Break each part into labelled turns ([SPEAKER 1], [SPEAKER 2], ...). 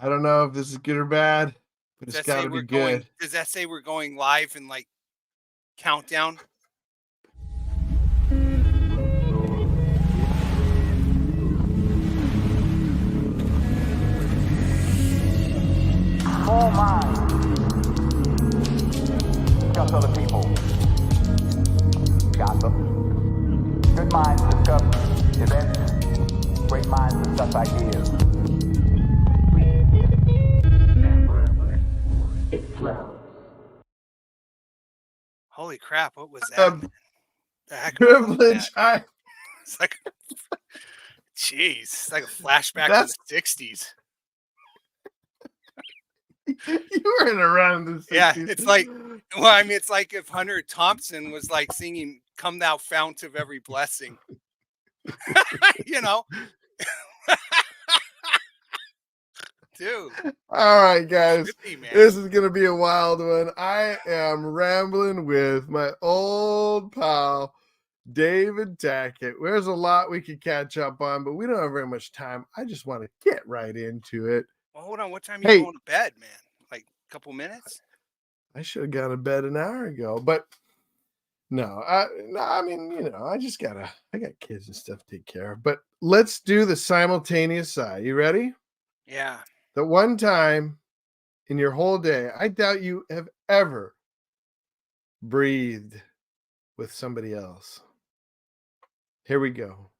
[SPEAKER 1] I don't know if this is good or bad, but it's got to be good.
[SPEAKER 2] Does that say we're going live in like countdown?
[SPEAKER 3] Small minds discuss other people. Gossip. Good minds discuss events. Great minds discuss ideas.
[SPEAKER 2] Holy crap! What was that? The heck
[SPEAKER 1] Privilege.
[SPEAKER 2] It's like, jeez, it's like a flashback to the '60s.
[SPEAKER 1] You weren't around in the 60s.
[SPEAKER 2] Yeah, it's like, well, I mean, it's like if Hunter Thompson was like singing "Come Thou Fount of Every Blessing," you know. Dude.
[SPEAKER 1] All right, guys. Trippy, this is going to be a wild one. I am rambling with my old pal, David Tackett. There's a lot we could catch up on, but we don't have very much time. I just want to get right into it.
[SPEAKER 2] Well, hold on. What time are you going to bed, man? Like a couple minutes?
[SPEAKER 1] I should have gone to bed an hour ago, but no, I mean, you know, I got kids and stuff to take care of, but let's do the simultaneous sigh. You ready?
[SPEAKER 2] Yeah.
[SPEAKER 1] The one time in your whole day, I doubt you have ever breathed with somebody else. Here we go.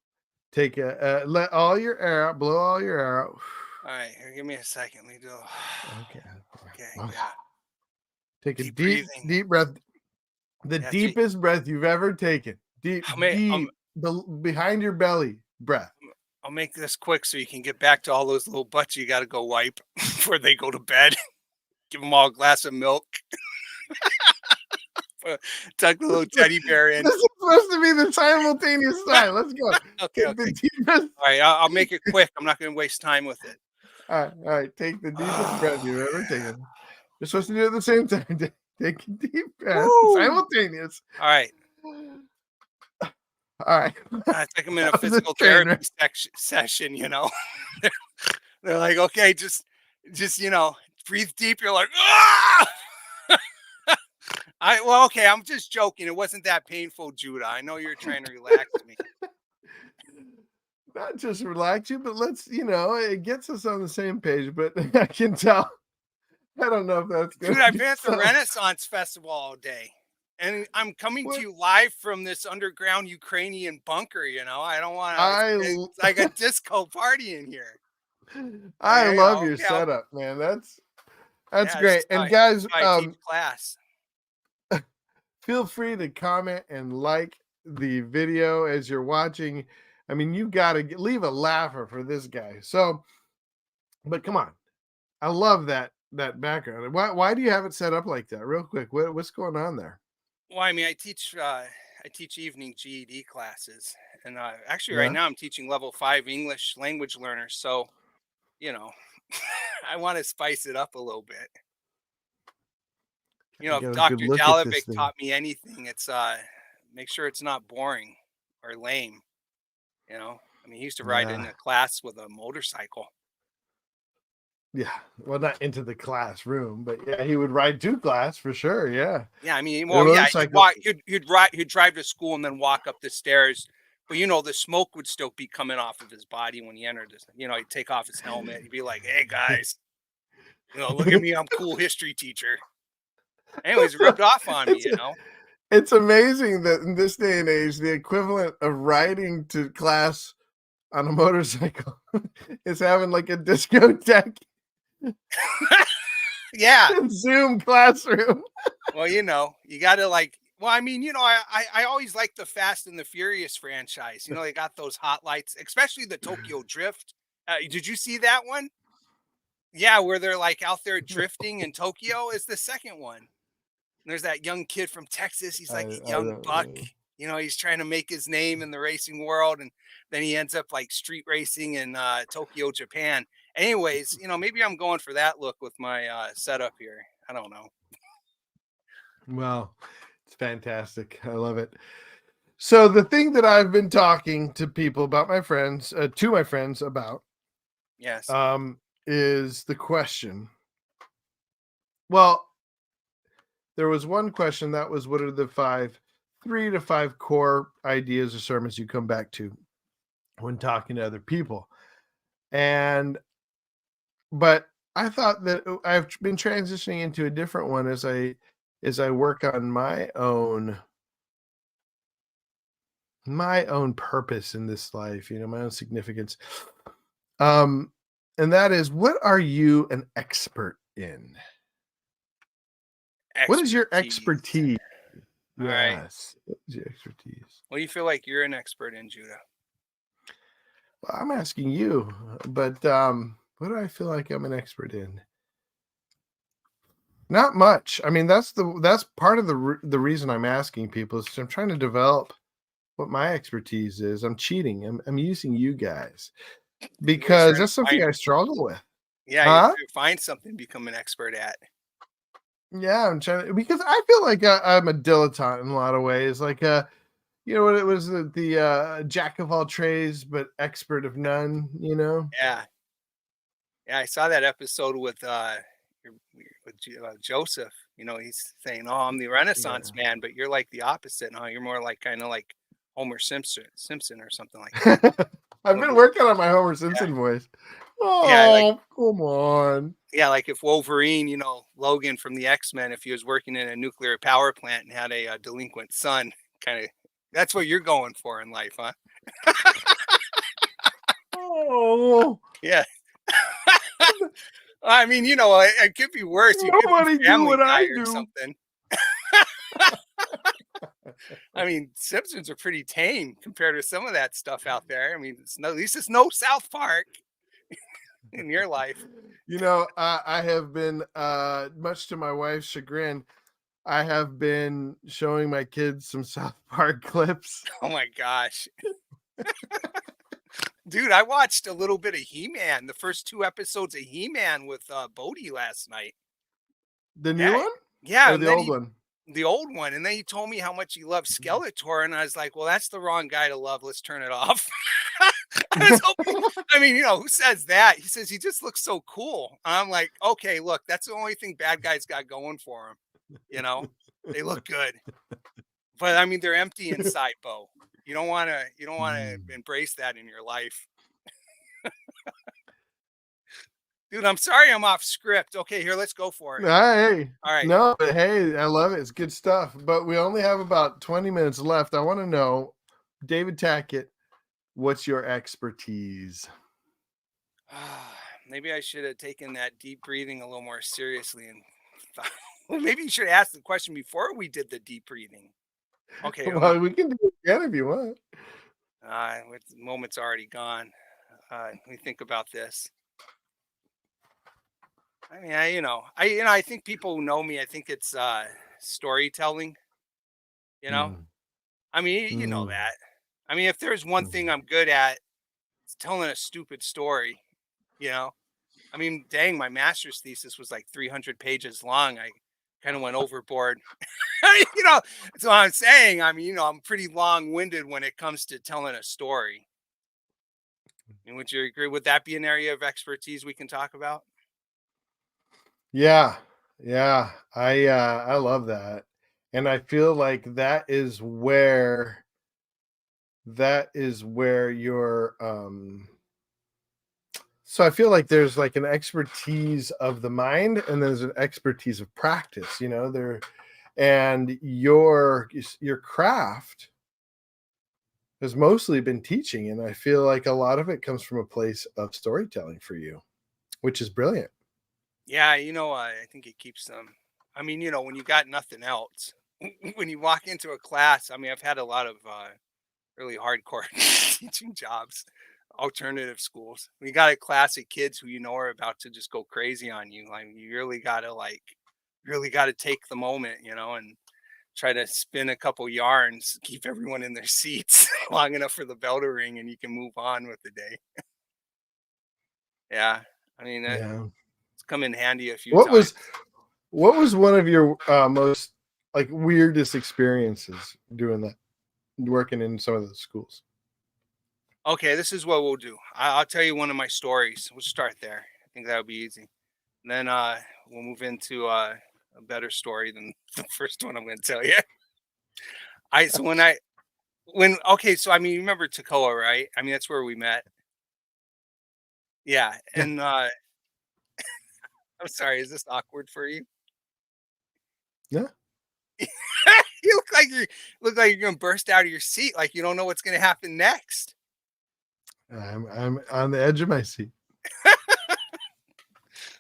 [SPEAKER 1] Take let all your air out, blow all your air out.
[SPEAKER 2] All right, here, give me a second. Let me do.
[SPEAKER 1] Okay.
[SPEAKER 2] Yeah.
[SPEAKER 1] Take a deep breath. The deepest breath you've ever taken. Deep, behind your belly breath.
[SPEAKER 2] I'll make this quick so you can get back to all those little butts you got to go wipe before they go to bed. Give them all a glass of milk. Tuck the little teddy bear in.
[SPEAKER 1] This is supposed to be the simultaneous sign. Let's go.
[SPEAKER 2] Okay. All right, I'll make it quick. I'm not going to waste time with it.
[SPEAKER 1] All right. Take the deepest breath you've ever taken. You're supposed to do it at the same time. Take a deep breath. Simultaneous.
[SPEAKER 2] All right. It's like I'm in a physical therapy session, you know. They're like, okay, just you know, breathe deep. You're like, ah! Okay, I'm just joking. It wasn't that painful, Judah. I know you're trying to relax me.
[SPEAKER 1] Not just relax you, but let's, you know, it gets us on the same page. But I can tell. I don't know if that's good.
[SPEAKER 2] Dude, I've been at the Renaissance Festival all day. And I'm coming to you live from this underground Ukrainian bunker, you know. I don't want to. It's like a disco party in here.
[SPEAKER 1] I love your setup, man. That's great. And guys,
[SPEAKER 2] class.
[SPEAKER 1] Feel free to comment and like the video as you're watching. I mean, you got to leave a laugher for this guy. So, but come on. I love that background. Why do you have it set up like that? Real quick, what's going on there?
[SPEAKER 2] Well, I mean, I teach evening GED classes, and actually right now I'm teaching level 5 English language learners. So, you know, I want to spice it up a little bit. You know, if Dr. Jalovic taught me anything, it's make sure it's not boring or lame. You know, I mean, he used to ride in a class with a motorcycle.
[SPEAKER 1] Yeah, well, not into the classroom, but yeah, he would ride to class for sure. Yeah.
[SPEAKER 2] Yeah, I mean, well, yeah, he'd drive to school and then walk up the stairs, but you know, the smoke would still be coming off of his body when he entered. You know, he'd take off his helmet. He'd be like, "Hey guys, you know, look at me, I'm cool history teacher." Anyways, rubbed off on me, you know.
[SPEAKER 1] It's amazing that in this day and age, the equivalent of riding to class on a motorcycle is having like a discotheque.
[SPEAKER 2] Yeah.
[SPEAKER 1] Zoom classroom.
[SPEAKER 2] Well, you know, you got to like, well, I mean, you know, I always like the Fast and the Furious franchise. You know, they got those hot lights, especially the Tokyo Drift. Did you see that one? Yeah, where they're like out there drifting in Tokyo is the second one. And there's that young kid from Texas. He's like a young buck. You know, he's trying to make his name in the racing world. And then he ends up like street racing in Tokyo, Japan. Anyways, you know, maybe I'm going for that look with my setup here. I don't know.
[SPEAKER 1] Well, it's fantastic. I love it. So the thing that I've been talking to people about, my friends, to my friends about,
[SPEAKER 2] yes,
[SPEAKER 1] is the question. Well, there was one question that was, what are the 3 to 5 core ideas or sermons you come back to when talking to other people? But I thought that I've been transitioning into a different one as I work on my own purpose in this life, my own significance. And that is, what are you an expert in? What is your expertise?
[SPEAKER 2] All right.
[SPEAKER 1] Yes. What is your expertise?
[SPEAKER 2] What do you feel like you're an expert in, Judah?
[SPEAKER 1] Well, I'm asking you, but what do I feel like I'm an expert in? Not much. I mean, that's part of the reason I'm asking people is I'm trying to develop what my expertise is. I'm cheating. I'm using you guys because that's something I struggle with.
[SPEAKER 2] Yeah, you find something to become an expert at.
[SPEAKER 1] Yeah, I'm trying to, because I feel like I'm a dilettante in a lot of ways. Like, you know what it was, the jack of all trades but expert of none.
[SPEAKER 2] Yeah, I saw that episode with Joseph. He's saying, "Oh, I'm the Renaissance man," but you're like the opposite. No, you're more like kind of like Homer Simpson or something like that.
[SPEAKER 1] I've been working on my Homer Simpson voice. Oh, come on.
[SPEAKER 2] Yeah, like if Wolverine, Logan from the X-Men, if he was working in a nuclear power plant and had a delinquent son, kind of, that's what you're going for in life, huh?
[SPEAKER 1] Oh.
[SPEAKER 2] Yeah. I mean, it could be worse. You
[SPEAKER 1] Nobody
[SPEAKER 2] could be Family
[SPEAKER 1] do what
[SPEAKER 2] Guy
[SPEAKER 1] I
[SPEAKER 2] or
[SPEAKER 1] do.
[SPEAKER 2] something. I mean, Simpsons are pretty tame compared to some of that stuff out there. I mean, at least it's no South Park in your life.
[SPEAKER 1] I have been, much to my wife's chagrin, I have been showing my kids some South Park clips.
[SPEAKER 2] Oh my gosh. Dude, I watched a little bit of He-Man, the first 2 episodes of He-Man with Bodie last night.
[SPEAKER 1] The new one?
[SPEAKER 2] Yeah,
[SPEAKER 1] Or the old one?
[SPEAKER 2] The old one. And then he told me how much he loved Skeletor, and I was like, well, that's the wrong guy to love. Let's turn it off. I was hoping, I mean, who says that? He says he just looks so cool. I'm like, okay, look, that's the only thing bad guys got going for him. They look good. But I mean, they're empty inside, Bo. You don't want to embrace that in your life. Dude, I'm sorry I'm off script. Okay, here, let's go for it.
[SPEAKER 1] Hey.
[SPEAKER 2] All right.
[SPEAKER 1] No, but hey, I love it. It's good stuff. But we only have about 20 minutes left. I want to know, David Tackett, what's your expertise?
[SPEAKER 2] Maybe I should have taken that deep breathing a little more seriously and thought, well, maybe you should have asked the question before we did the deep breathing. Okay.
[SPEAKER 1] Well, we can do it again if you want.
[SPEAKER 2] The moment's already gone. Let me think about this. I mean, I think people who know me, I think it's storytelling. I mean, you know that. I mean, if there's one thing I'm good at, it's telling a stupid story. I mean, dang, my master's thesis was like 300 pages long. I kind of went overboard. That's what I'm saying. I mean, I'm pretty long-winded when it comes to telling a story. And would you agree? Would that be an area of expertise we can talk about?
[SPEAKER 1] Yeah. I love that. And I feel like that is where your so I feel like there's like an expertise of the mind and there's an expertise of practice, there, and your craft has mostly been teaching, and I feel like a lot of it comes from a place of storytelling for you, which is brilliant.
[SPEAKER 2] Yeah, I think it keeps them. I mean, when you got nothing else, when you walk into a class, I mean, I've had a lot of really hardcore teaching jobs, alternative schools. We got a class of kids who are about to just go crazy on you. Like, you really gotta take the moment, and try to spin a couple yarns, keep everyone in their seats long enough for the bell to ring, and you can move on with the day. Yeah, I mean, it's come in handy a few times.
[SPEAKER 1] What was one of your most like weirdest experiences doing that, working in some of the schools?
[SPEAKER 2] Okay, this is what we'll do. I'll tell you one of my stories. We'll start there. think that would be easy. And then we'll move into a better story than the first one I'm going to tell you. I so when okay, so I mean, you remember Toccoa, right? I mean, that's where we met. Yeah,
[SPEAKER 1] Yeah.
[SPEAKER 2] and I'm sorry, is this awkward for you?
[SPEAKER 1] Yeah.
[SPEAKER 2] You look like you're gonna burst out of your seat, like you don't know what's gonna happen next.
[SPEAKER 1] I'm on the edge of my seat.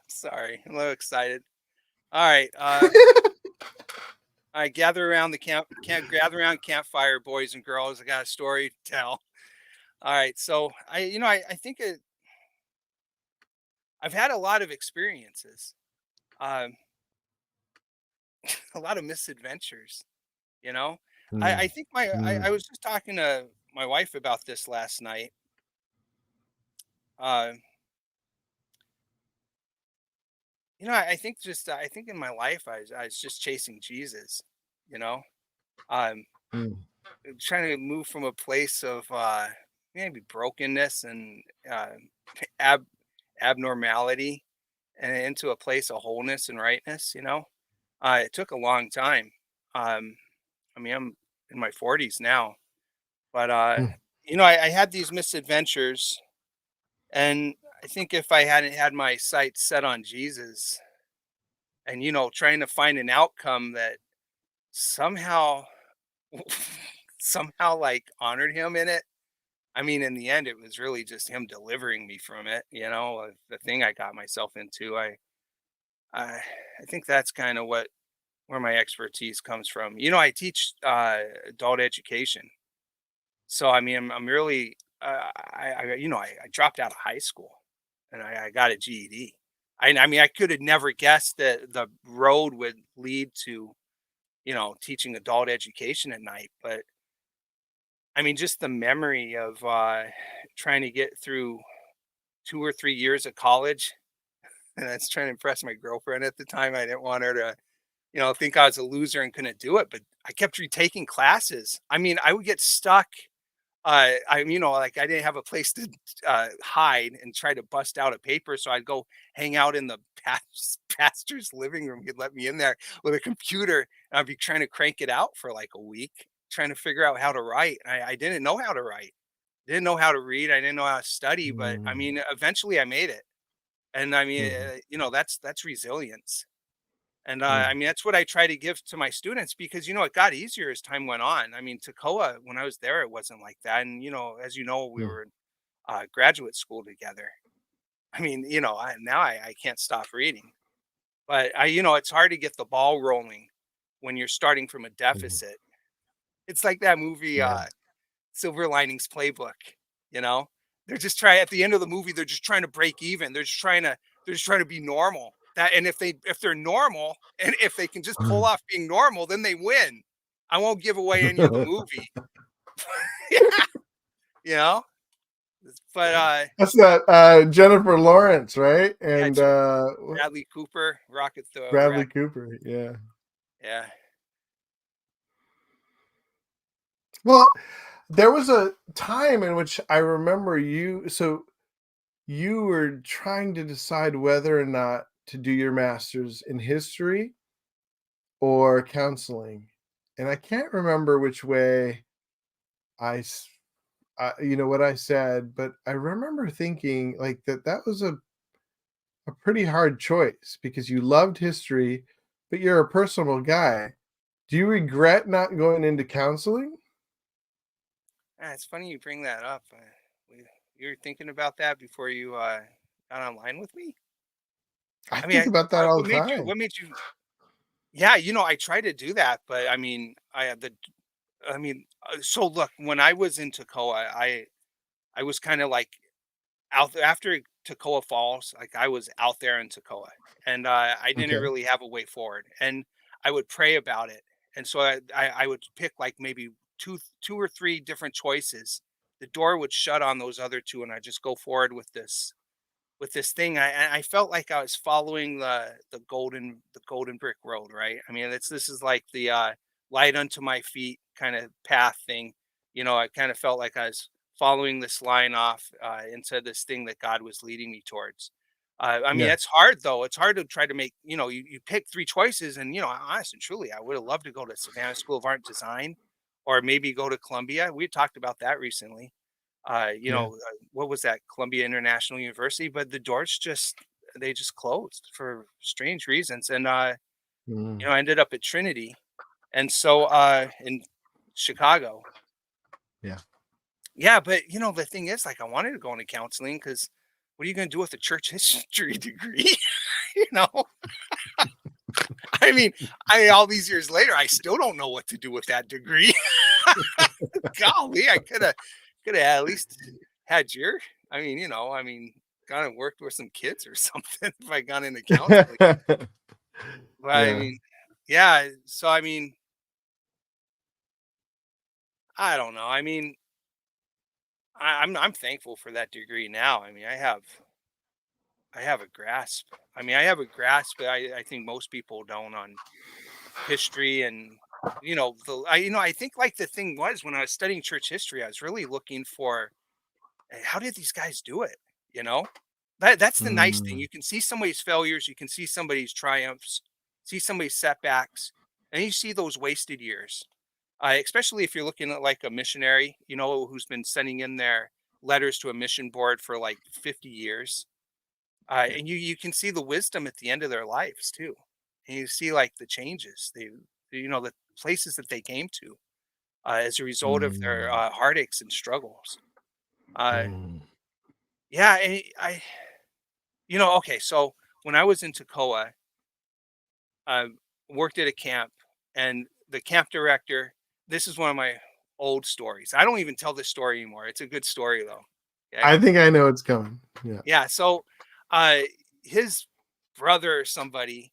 [SPEAKER 2] Sorry, I'm a little excited. All right, all right, gather around campfire, boys and girls. I got a story to tell. All right, so I think I've had a lot of experiences, um, a lot of misadventures. You know, I
[SPEAKER 1] Mm,
[SPEAKER 2] think
[SPEAKER 1] mm,
[SPEAKER 2] I was just talking to my wife about this last night. Uh, I think I think in my life I was just chasing Jesus. You know, um,
[SPEAKER 1] mm,
[SPEAKER 2] trying to move from a place of maybe brokenness and ab- abnormality and into a place of wholeness and rightness. It took a long time. Um, I mean, I'm in my 40s now, but
[SPEAKER 1] mm,
[SPEAKER 2] I had these misadventures, and I think if I hadn't had my sights set on Jesus, and trying to find an outcome that somehow somehow like honored him in it. I mean, in the end, it was really just him delivering me from it. The thing I got myself into. I I think that's kind of where my expertise comes from. I teach adult education, so I mean, I'm really I dropped out of high school and I got a GED. I mean, I could have never guessed that the road would lead to teaching adult education at night, but I mean, just the memory of trying to get through 2 or 3 years of college, and that's trying to impress my girlfriend at the time. I didn't want her to, think I was a loser and couldn't do it. But I kept retaking classes. I mean, I would get stuck. Like I didn't have a place to hide and try to bust out a paper, so I'd go hang out in the pastor's living room. He'd let me in there with a computer, and I'd be trying to crank it out for like a week, trying to figure out how to write. I didn't know how to write, didn't know how to read, I didn't know how to study, but I
[SPEAKER 1] mm,
[SPEAKER 2] mean, eventually I made it. And I mean,
[SPEAKER 1] mhm,
[SPEAKER 2] that's resilience. And I
[SPEAKER 1] mm,
[SPEAKER 2] mean, that's what I try to give to my students because it got easier as time went on. I mean, Toccoa, when I was there, it wasn't like that. And as you know, we
[SPEAKER 1] mm,
[SPEAKER 2] were in graduate school together. I mean, now I can't stop reading, but it's hard to get the ball rolling when you're starting from a
[SPEAKER 1] mhm.
[SPEAKER 2] deficit. It's like that movie,
[SPEAKER 1] Yeah.
[SPEAKER 2] Silver Linings Playbook. You know, they're just trying at the end of the movie. They're just trying to break even. They're just trying to be normal. And if they're normal and if they can just pull off being normal, then they win. I won't give away any of the movie. Yeah, you know. But
[SPEAKER 1] That's that Jennifer Lawrence, right?
[SPEAKER 2] yeah,
[SPEAKER 1] And
[SPEAKER 2] Bradley Cooper, Rocket the
[SPEAKER 1] Bradley
[SPEAKER 2] Rat.
[SPEAKER 1] Cooper. Yeah.
[SPEAKER 2] Yeah.
[SPEAKER 1] Well, there was a time in which I remember you were trying to decide whether or not to do your master's in history or counseling. And I can't remember which way I, s- what I said, but I remember thinking like that was a pretty hard choice because you loved history, but you're a personal guy. Do you regret not going into counseling?
[SPEAKER 2] Ah, it's funny you bring that up. You were thinking about that before you got online with me.
[SPEAKER 1] I
[SPEAKER 2] I mean,
[SPEAKER 1] think about that all the time.
[SPEAKER 2] what made you? Yeah, I tried to do that, but I mean, so look, when I was in Toccoa, I was kind of like out there after Toccoa Falls, like I was out there in Toccoa, and I didn't
[SPEAKER 1] Okay.
[SPEAKER 2] really have a way forward, and I would pray about it, and so I would pick like maybe two or three different choices. The door would shut on those other two, and I just go forward with this thing. I felt like I was following the golden brick road, right? I mean, this is like the light unto my feet kind of path thing. I kind of felt like I was following this line off into this thing that God was leading me towards. I mean,
[SPEAKER 1] Yeah.
[SPEAKER 2] it's hard though. It's hard to try to make, you pick three choices, and honest and truly, I would have loved to go to Savannah School of Art and Design, or maybe go to Columbia. We talked about that recently.
[SPEAKER 1] Yeah.
[SPEAKER 2] What was that? Columbia International University, but the doors they just closed for strange reasons, and
[SPEAKER 1] Mm.
[SPEAKER 2] I ended up at Trinity, and so in Chicago.
[SPEAKER 1] Yeah.
[SPEAKER 2] Yeah, but the thing is, like, I wanted to go into counseling because what are you going to do with a church history degree? you know, I mean, all these years later, I still don't know what to do with that degree. Golly, I could have at least had your, gone and worked with some kids or something if I got into counseling. But I
[SPEAKER 1] Yeah.
[SPEAKER 2] mean, yeah. So I mean, I don't know. I mean, I'm thankful for that degree now. I mean, I have a grasp. I mean, I have a grasp that I think most people don't on history, and I think, like, the thing was, when I was studying church history, I was really looking for, how did these guys do it? You know, that's the nice thing.
[SPEAKER 1] Mm.
[SPEAKER 2] You can see somebody's failures, you can see somebody's triumphs, see somebody's setbacks, and you see those wasted years. Especially if you're looking at, like, a missionary, who's been sending in their letters to a mission board for like 50 years. And you can see the wisdom at the end of their lives too. And you see, like, the changes the places that they came to, as a result of their
[SPEAKER 1] Mm.
[SPEAKER 2] heartaches and struggles. Uh,
[SPEAKER 1] Mm.
[SPEAKER 2] yeah, and okay. So when I was in Toccoa, I worked at a camp, and the camp director. This is one of my old stories. I don't even tell this story anymore. It's a good story though. Okay.
[SPEAKER 1] I think I know it's coming. Yeah.
[SPEAKER 2] Yeah. So, uh, his brother or somebody,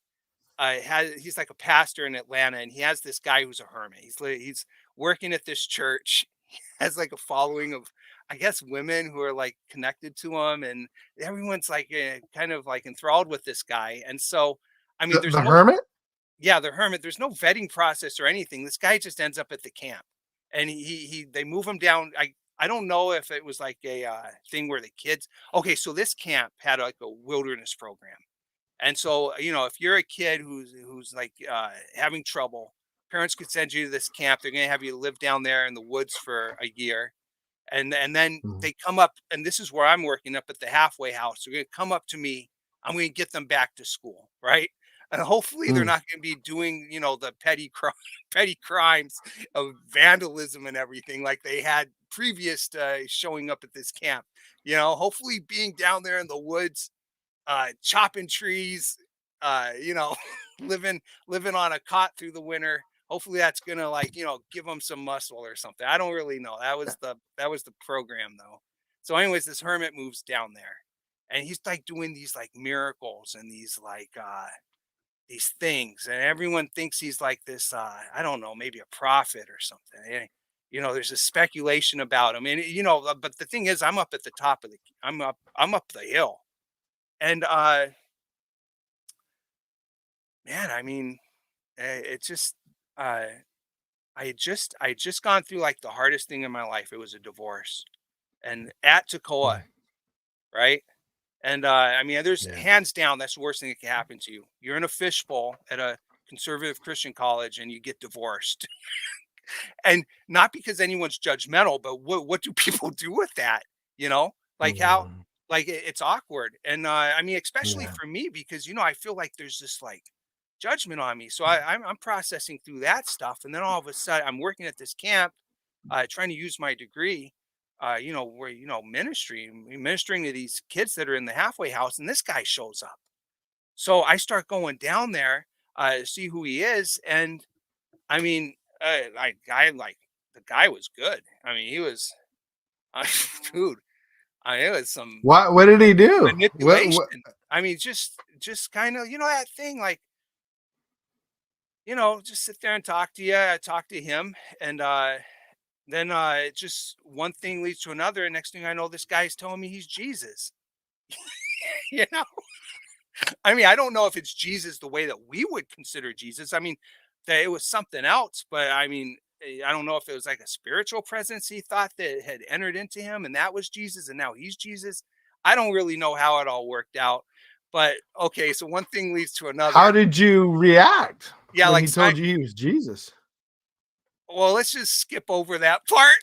[SPEAKER 2] he's like a pastor in Atlanta, and he has this guy who's a hermit. He's working at this church. He has, like, a following of, I guess, women who are, like, connected to him, and everyone's, like, kind of, like, enthralled with this guy. And so, I mean, there's
[SPEAKER 1] The
[SPEAKER 2] no,
[SPEAKER 1] hermit?
[SPEAKER 2] yeah, the hermit. There's no vetting process or anything. This guy just ends up at the camp, and they move him down. I don't know if it was like a thing where the kids. Okay, so this camp had, like, a wilderness program. And so, if you're a kid who's like, having trouble, parents could send you to this camp. They're going to have you live down there in the woods for a year, and then
[SPEAKER 1] Mhm.
[SPEAKER 2] they come up, and this is where I'm working, up at the halfway house. They're going to come up to me. I'm going to get them back to school, right? And hopefully they're
[SPEAKER 1] Mm.
[SPEAKER 2] not going to be doing, the petty crimes of vandalism and everything like they had previous to showing up at this camp. Hopefully being down there in the woods, chopping trees, living on a cot through the winter. Hopefully that's gonna, like, give them some muscle or something. I don't really know. That was the program though. So, anyways, this hermit moves down there, and he's, like, doing these, like, miracles and these, like, these things, and everyone thinks he's like this. I don't know, maybe a prophet or something. There's a speculation about him, and but the thing is, I'm up at the top of the. I'm up the hill, and man, I mean, it's just, uh, I just gone through, like, the hardest thing in my life. It was a divorce, and at Toccoa,
[SPEAKER 1] Mm.
[SPEAKER 2] right? And I mean, there's,
[SPEAKER 1] Yeah.
[SPEAKER 2] hands down, that's the worst thing that can happen to you. You're in a fishbowl at a conservative Christian college, and you get divorced, and not because anyone's judgmental, but what do people do with that? Like, how,
[SPEAKER 1] Mm.
[SPEAKER 2] like, it's awkward. And I mean, especially
[SPEAKER 1] Yeah.
[SPEAKER 2] for me, because I feel like there's this, like, judgment on me. So I'm processing through that stuff, and then all of a sudden I'm working at this camp, trying to use my degree, where, ministering to these kids that are in the halfway house, and this guy shows up. So I start going down there, to see who he is, and I mean, like, the guy was good. I mean, he was, dude. It was some
[SPEAKER 1] What did he do? What?
[SPEAKER 2] manipulation. I mean, just kind of, that thing, like, just sit there and talk to you. I talk to him, and then just one thing leads to another, and next thing I know, this guy's telling me he's Jesus. you know, I mean, I don't know if it's Jesus the way that we would consider Jesus. I mean, that it was something else, but I mean, I don't know if it was like a spiritual presence he thought that had entered into him, and that was Jesus, and now he's Jesus. I don't really know how it all worked out, But okay, so one thing leads to another.
[SPEAKER 1] How did you react
[SPEAKER 2] Yeah,
[SPEAKER 1] when
[SPEAKER 2] like
[SPEAKER 1] he told you he was Jesus?
[SPEAKER 2] well, let's just skip over that part.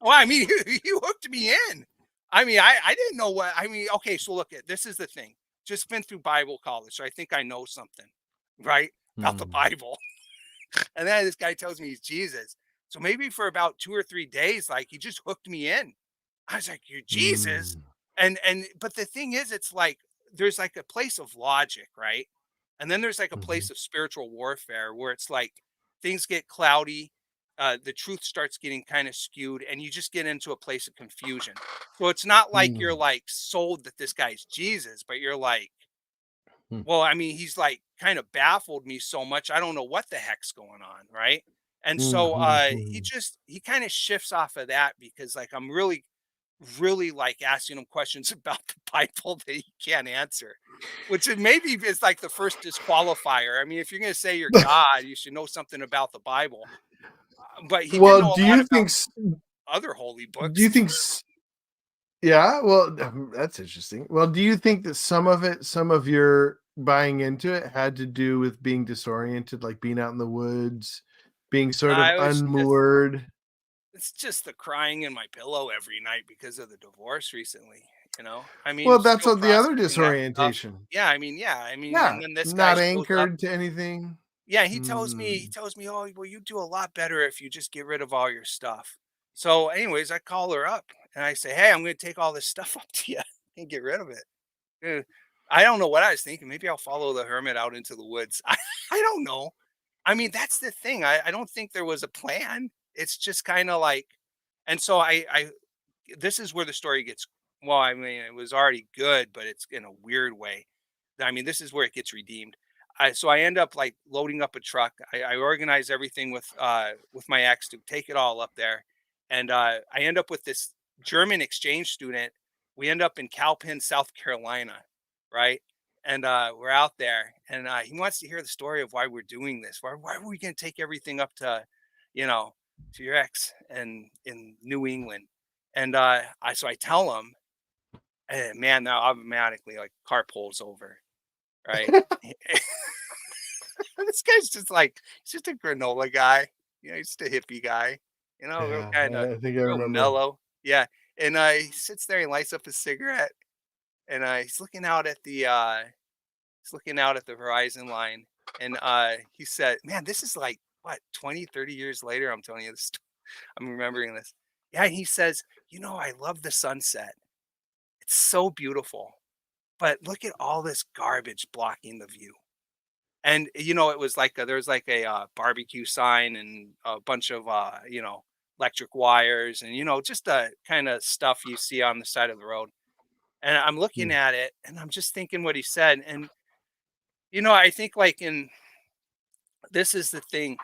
[SPEAKER 2] Well, I mean, you hooked me in. I mean, I didn't know what I mean. Okay, so look at this is the thing. Just been through Bible college, so I think I know something, right, about the
[SPEAKER 1] Mm,
[SPEAKER 2] Bible. And then this guy tells me he's Jesus. So maybe for about 2 or 3 days, like he just hooked me in. I was like, "You're Jesus,"
[SPEAKER 1] mm,
[SPEAKER 2] and but the thing is, it's like there's like a place of logic, right? And then there's like a
[SPEAKER 1] mhm,
[SPEAKER 2] place of spiritual warfare where it's like things get cloudy, the truth starts getting kind of skewed, and you just get into a place of confusion. So it's not like you're
[SPEAKER 1] mm,
[SPEAKER 2] like sold that this guy's Jesus, but you're like,
[SPEAKER 1] mm,
[SPEAKER 2] well, I mean, he's like kind of baffled me so much. I don't know what the heck's going on, right? And so
[SPEAKER 1] mhm,
[SPEAKER 2] he
[SPEAKER 1] mhm.
[SPEAKER 2] just he kind of shifts off of that because like I'm really like asking him questions about the Bible that he can't answer, which maybe is like the first disqualifier. I mean, if you're going to say you're God, you should know something about the Bible. But he did
[SPEAKER 1] Well,
[SPEAKER 2] know
[SPEAKER 1] do
[SPEAKER 2] a lot
[SPEAKER 1] you
[SPEAKER 2] about
[SPEAKER 1] think
[SPEAKER 2] other holy
[SPEAKER 1] do you
[SPEAKER 2] books.
[SPEAKER 1] think yeah, well, that's interesting. Well, do you think that some of your buying into it had to do with being disoriented, like being out in the woods, being sort of
[SPEAKER 2] I was just
[SPEAKER 1] unmoored?
[SPEAKER 2] it's just the crying in my pillow every night because of the divorce recently. I mean,
[SPEAKER 1] Well, that's
[SPEAKER 2] still
[SPEAKER 1] what the other
[SPEAKER 2] processing that stuff.
[SPEAKER 1] disorientation.
[SPEAKER 2] Yeah,
[SPEAKER 1] Yeah,
[SPEAKER 2] and then this guy
[SPEAKER 1] not
[SPEAKER 2] shows up.
[SPEAKER 1] anchored to anything.
[SPEAKER 2] Yeah, he
[SPEAKER 1] Mm.
[SPEAKER 2] tells me, "Oh, well, you do a lot better if you just get rid of all your stuff." So, anyways, I call her up and I say, "Hey, I'm going to take all this stuff up to you and get rid of it." Uh, I don't know what I was thinking. Maybe I'll follow the hermit out into the woods. I don't know. I mean, that's the thing. I don't think there was a plan. It's just kind of like, and so I this is where the story gets well, I mean, it was already good, but it's in a weird way. I mean, this is where it gets redeemed. So I end up like loading up a truck. I organize everything with my ex to take it all up there. And I end up with this German exchange student. We end up in Cowpen, South Carolina, right? And we're out there and he wants to hear the story of why we're doing this. Why are we gonna take everything up you know, to your ex and in New England? And I tell him, and man, now automatically like car pulls over, right? This guy's just like he's just a granola guy, he's just a hippie guy, real
[SPEAKER 1] Yeah,
[SPEAKER 2] kind of
[SPEAKER 1] I think I
[SPEAKER 2] real
[SPEAKER 1] remember.
[SPEAKER 2] mellow. Yeah. And he sits there and lights up his cigarette and he's looking out at the horizon line. And he said, man, this is like what 20, 30 years later. I'm telling you this. I'm remembering this. Yeah, and he says, I love the sunset. It's so beautiful. But look at all this garbage blocking the view. And it was like there's like a barbecue sign and a bunch of electric wires and just the kind of stuff you see on the side of the road. And I'm looking
[SPEAKER 1] Mm,
[SPEAKER 2] at it and I'm just thinking what he said. And I think like in this is the thing.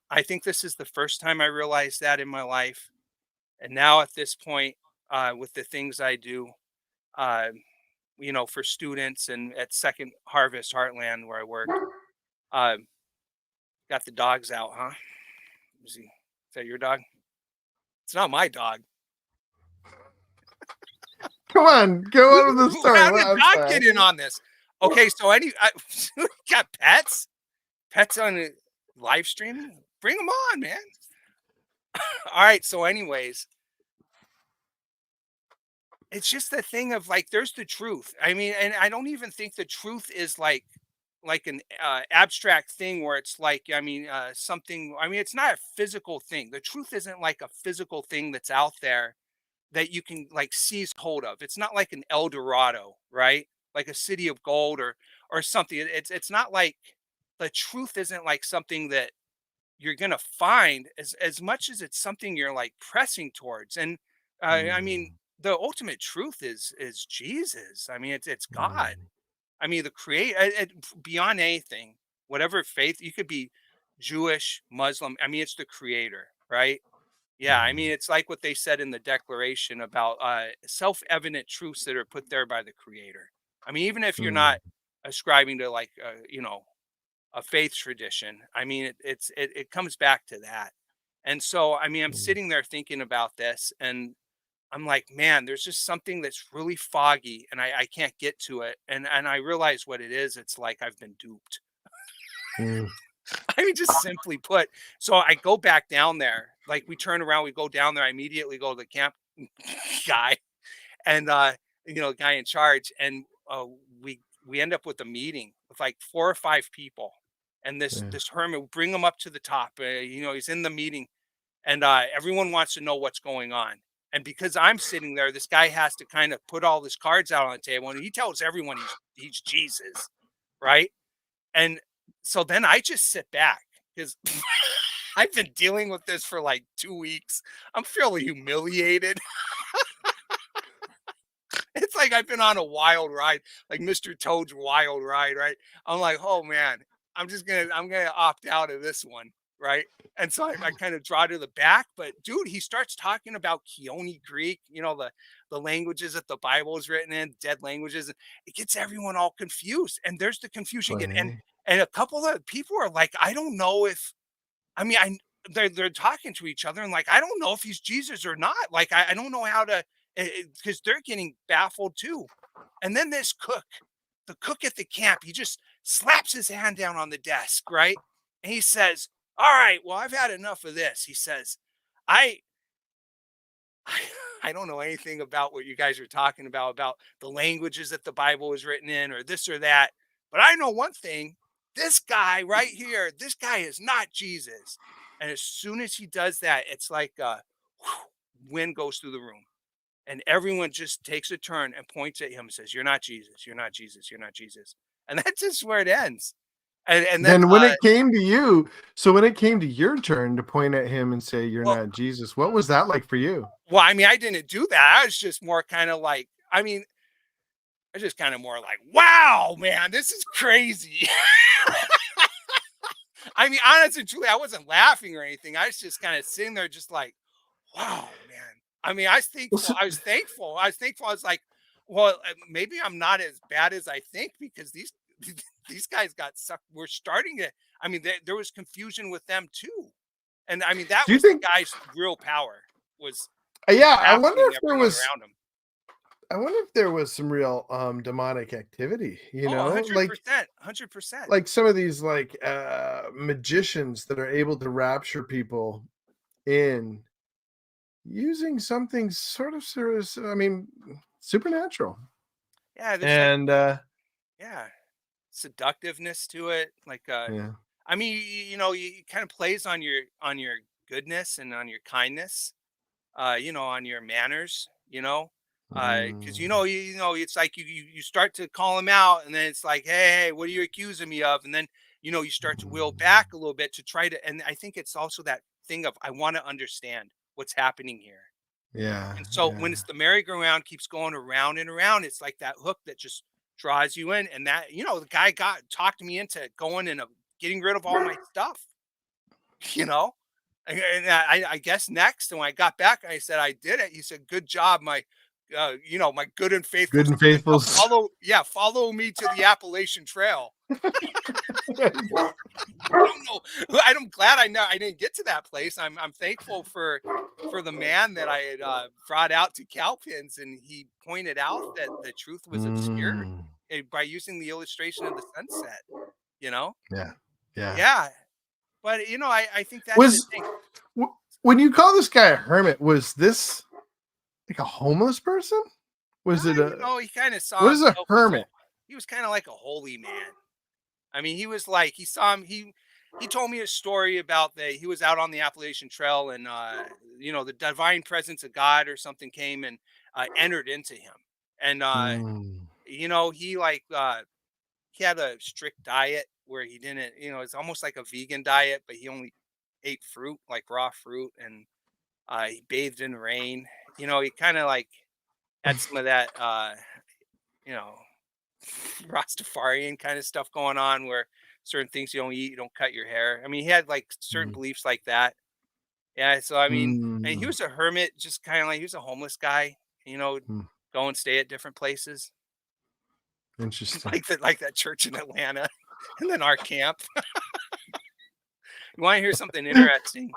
[SPEAKER 2] I think this is the first time I realized that in my life. And now at this point, with the things I do, uh, for students and at Second Harvest Heartland where I work. Um, got the dogs out, huh? Is that your dog? It's not my dog.
[SPEAKER 1] come on, go on with the story.
[SPEAKER 2] How
[SPEAKER 1] Well,
[SPEAKER 2] did
[SPEAKER 1] I'm
[SPEAKER 2] Doc
[SPEAKER 1] sorry.
[SPEAKER 2] get in on this? Okay, so got pets? Pets on live streaming? Bring them on, man. All right. So, anyways, it's just the thing of like, there's the truth. I mean, and I don't even think the truth is like an abstract thing where it's like, I mean, something. I mean, it's not a physical thing. The truth isn't like a physical thing that's out there that you can like seize hold of. It's not like an El Dorado, right? Like a city of gold or something. It's not like the truth isn't like something that you're gonna find as much as it's something you're like pressing towards. And I mean,
[SPEAKER 1] Mm,
[SPEAKER 2] the ultimate truth is Jesus. I mean, it's God.
[SPEAKER 1] mm,
[SPEAKER 2] I mean, the create beyond anything, whatever faith you could be, Jewish, Muslim. I mean, it's the Creator, right? Yeah, I mean,
[SPEAKER 1] mm,
[SPEAKER 2] it's like what they said in the Declaration about self-evident truths that are put there by the Creator. I mean, even if you're
[SPEAKER 1] mm,
[SPEAKER 2] not ascribing to like a faith tradition, I mean, it comes back to that. And so, I mean, I'm
[SPEAKER 1] mm,
[SPEAKER 2] sitting there thinking about this, and I'm like, man, there's just something that's really foggy and I can't get to it. And I realize what it is. It's like I've been duped.
[SPEAKER 1] Mm.
[SPEAKER 2] I mean, just simply put. So I go back down there. Like we turn around, we go down there. I immediately go to the camp guy and the guy in charge, and we end up with a meeting with like 4 or 5 people, and this
[SPEAKER 1] Yeah.
[SPEAKER 2] this hermit bring him up to the top. He's in the meeting, and everyone wants to know what's going on. And because I'm sitting there, this guy has to kind of put all his cards out on the table, and he tells everyone he's Jesus, right? And so then I just sit back because I've been dealing with this for like 2 weeks. I'm fairly humiliated. It's like I've been on a wild ride, like Mr. Toad's wild ride, right? I'm like, oh man, I'm gonna opt out of this one, right? And so I kind of draw to the back, but dude, he starts talking about Keone Greek, the languages that the Bible is written in, dead languages. It gets everyone all confused, and there's the confusion again. And
[SPEAKER 1] Funny.
[SPEAKER 2] and a couple of people are like, I don't know if I mean I they're talking to each other and like I don't know if he's Jesus or not. Like I don't know how to because they're getting baffled too. And then this cook, the cook at the camp, he just slaps his hand down on the desk, right? And he says, "All right, well, I've had enough of this." He says, "I, I, I don't know anything about what you guys are talking about the languages that the Bible is written in, or this or that. But I know one thing: this guy right here, this guy is not Jesus." And as soon as he does that, it's like wind goes through the room and everyone just takes a turn and points at him and says, "You're not Jesus. You're not Jesus. You're not Jesus." And that's just where it ends. And then,
[SPEAKER 1] Then when it came to you, so when it came to your turn to point at him and say you're
[SPEAKER 2] well,
[SPEAKER 1] not Jesus, what was that like for you?
[SPEAKER 2] I mean, I didn't do that. I was just more kind of like, I mean, I was just kind of more like, wow, man, this is crazy. I mean, honestly, and truly, I wasn't laughing or anything. I was just kind of sitting there, just like, wow, man. I mean, I was
[SPEAKER 1] Well,
[SPEAKER 2] thankful. I was thankful. I was thankful. I was like, well, maybe I'm not as bad as I think because these these guys got sucked. We're starting to. I mean, there was confusion with them too, and I mean that
[SPEAKER 1] do you
[SPEAKER 2] was the
[SPEAKER 1] think
[SPEAKER 2] guy's real power was
[SPEAKER 1] yeah,
[SPEAKER 2] baffling everyone around him.
[SPEAKER 1] I wonder if there was some real demonic activity,
[SPEAKER 2] Oh, 100%, 100%.
[SPEAKER 1] like some of these like magicians that are able to rapture people in using something sort of serious, I mean, supernatural.
[SPEAKER 2] Yeah, there's like
[SPEAKER 1] And
[SPEAKER 2] yeah, seductiveness to it. Like
[SPEAKER 1] yeah.
[SPEAKER 2] I mean, it kind of plays on your goodness and on your kindness, on your manners, because
[SPEAKER 1] Mm,
[SPEAKER 2] it's like you start to call him out, and then it's like, hey, what are you accusing me of? And then you start to wheel
[SPEAKER 1] mm,
[SPEAKER 2] back a little bit to try to, and I think it's also that thing of I want to understand what's happening here.
[SPEAKER 1] yeah,
[SPEAKER 2] And so when
[SPEAKER 1] yeah.
[SPEAKER 2] it's the merry-go-round keeps going around and around, it's like that hook that just draws you in. And that, the guy talked me into going and getting rid of all my stuff, you know? And I guess next, and when I got back, I said, I did it. He said, good job, my good and faithful
[SPEAKER 1] Good and
[SPEAKER 2] servant. Now
[SPEAKER 1] faithful.
[SPEAKER 2] follow me to the Appalachian Trail. I don't know. I'm glad I didn't get to that place. I'm thankful for the man that I had brought out to Cowpens, and he pointed out that the truth was obscured
[SPEAKER 1] Mm,
[SPEAKER 2] by using the illustration of the sunset. You know,
[SPEAKER 1] yeah, yeah.
[SPEAKER 2] yeah. But I think that's the
[SPEAKER 1] Was
[SPEAKER 2] thing.
[SPEAKER 1] when you call this guy a hermit, was this like a homeless person? Was it a
[SPEAKER 2] He kind of saw
[SPEAKER 1] what is a
[SPEAKER 2] himself as
[SPEAKER 1] hermit?
[SPEAKER 2] he was kind of like a holy man. I mean, he was like he saw him. He told me a story about that he was out on the Appalachian Trail, and the divine presence of God or something came and entered into him, and
[SPEAKER 1] Mm,
[SPEAKER 2] he like he had a strict diet where he didn't, it's almost like a vegan diet, but he only ate fruit, like raw fruit, and he bathed in rain. He kind of like had some of that, you know, Rastafarian kind of stuff going on where certain things you don't eat, you don't cut your hair. I mean, he had like certain
[SPEAKER 1] mm,
[SPEAKER 2] beliefs like that. Yeah. So, I mean, and he
[SPEAKER 1] mm,
[SPEAKER 2] was a hermit, just kind of like he was a homeless guy, you know,
[SPEAKER 1] mm.
[SPEAKER 2] go and stay at different places,
[SPEAKER 1] Interesting.
[SPEAKER 2] like that church in Atlanta and then our camp. You want to hear something interesting?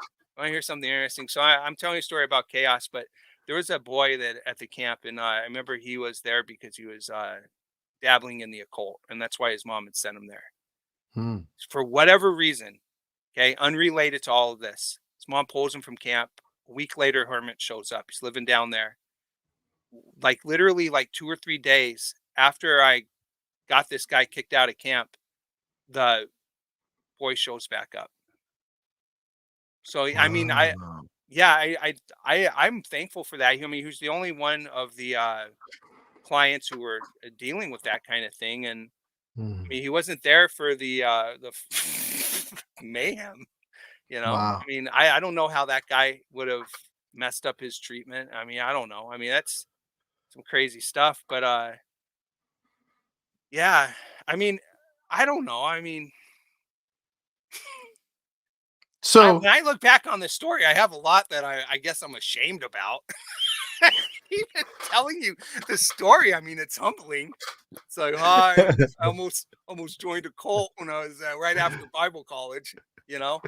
[SPEAKER 2] So I'm telling you a story about chaos, but there was a boy that at the camp, and I remember he was there because he was dabbling in the occult, and that's why his mom had sent him there
[SPEAKER 1] Hmm.
[SPEAKER 2] for whatever reason. Okay, unrelated to all of this. His mom pulls him from camp. A week later, Hermit shows up. He's living down there. Like literally, like 2 or 3 days after I got this guy kicked out of camp, the boy shows back up. So I mean,
[SPEAKER 1] Wow.
[SPEAKER 2] yeah, I'm thankful for that. I mean, he was the only one of the clients who were dealing with that kind of thing, and I
[SPEAKER 1] Hmm.
[SPEAKER 2] mean, he wasn't there for the mayhem.
[SPEAKER 1] Wow.
[SPEAKER 2] I mean, I don't know how that guy would have messed up his treatment. I mean, I don't know. I mean, that's some crazy stuff, but yeah. I mean, I don't know. I mean,
[SPEAKER 1] So
[SPEAKER 2] when I look back on this story, I have a lot that I guess I'm ashamed about. Even telling you the story, I mean, it's humbling. It's like, hi, I almost joined a cult when I was right after Bible college. You know,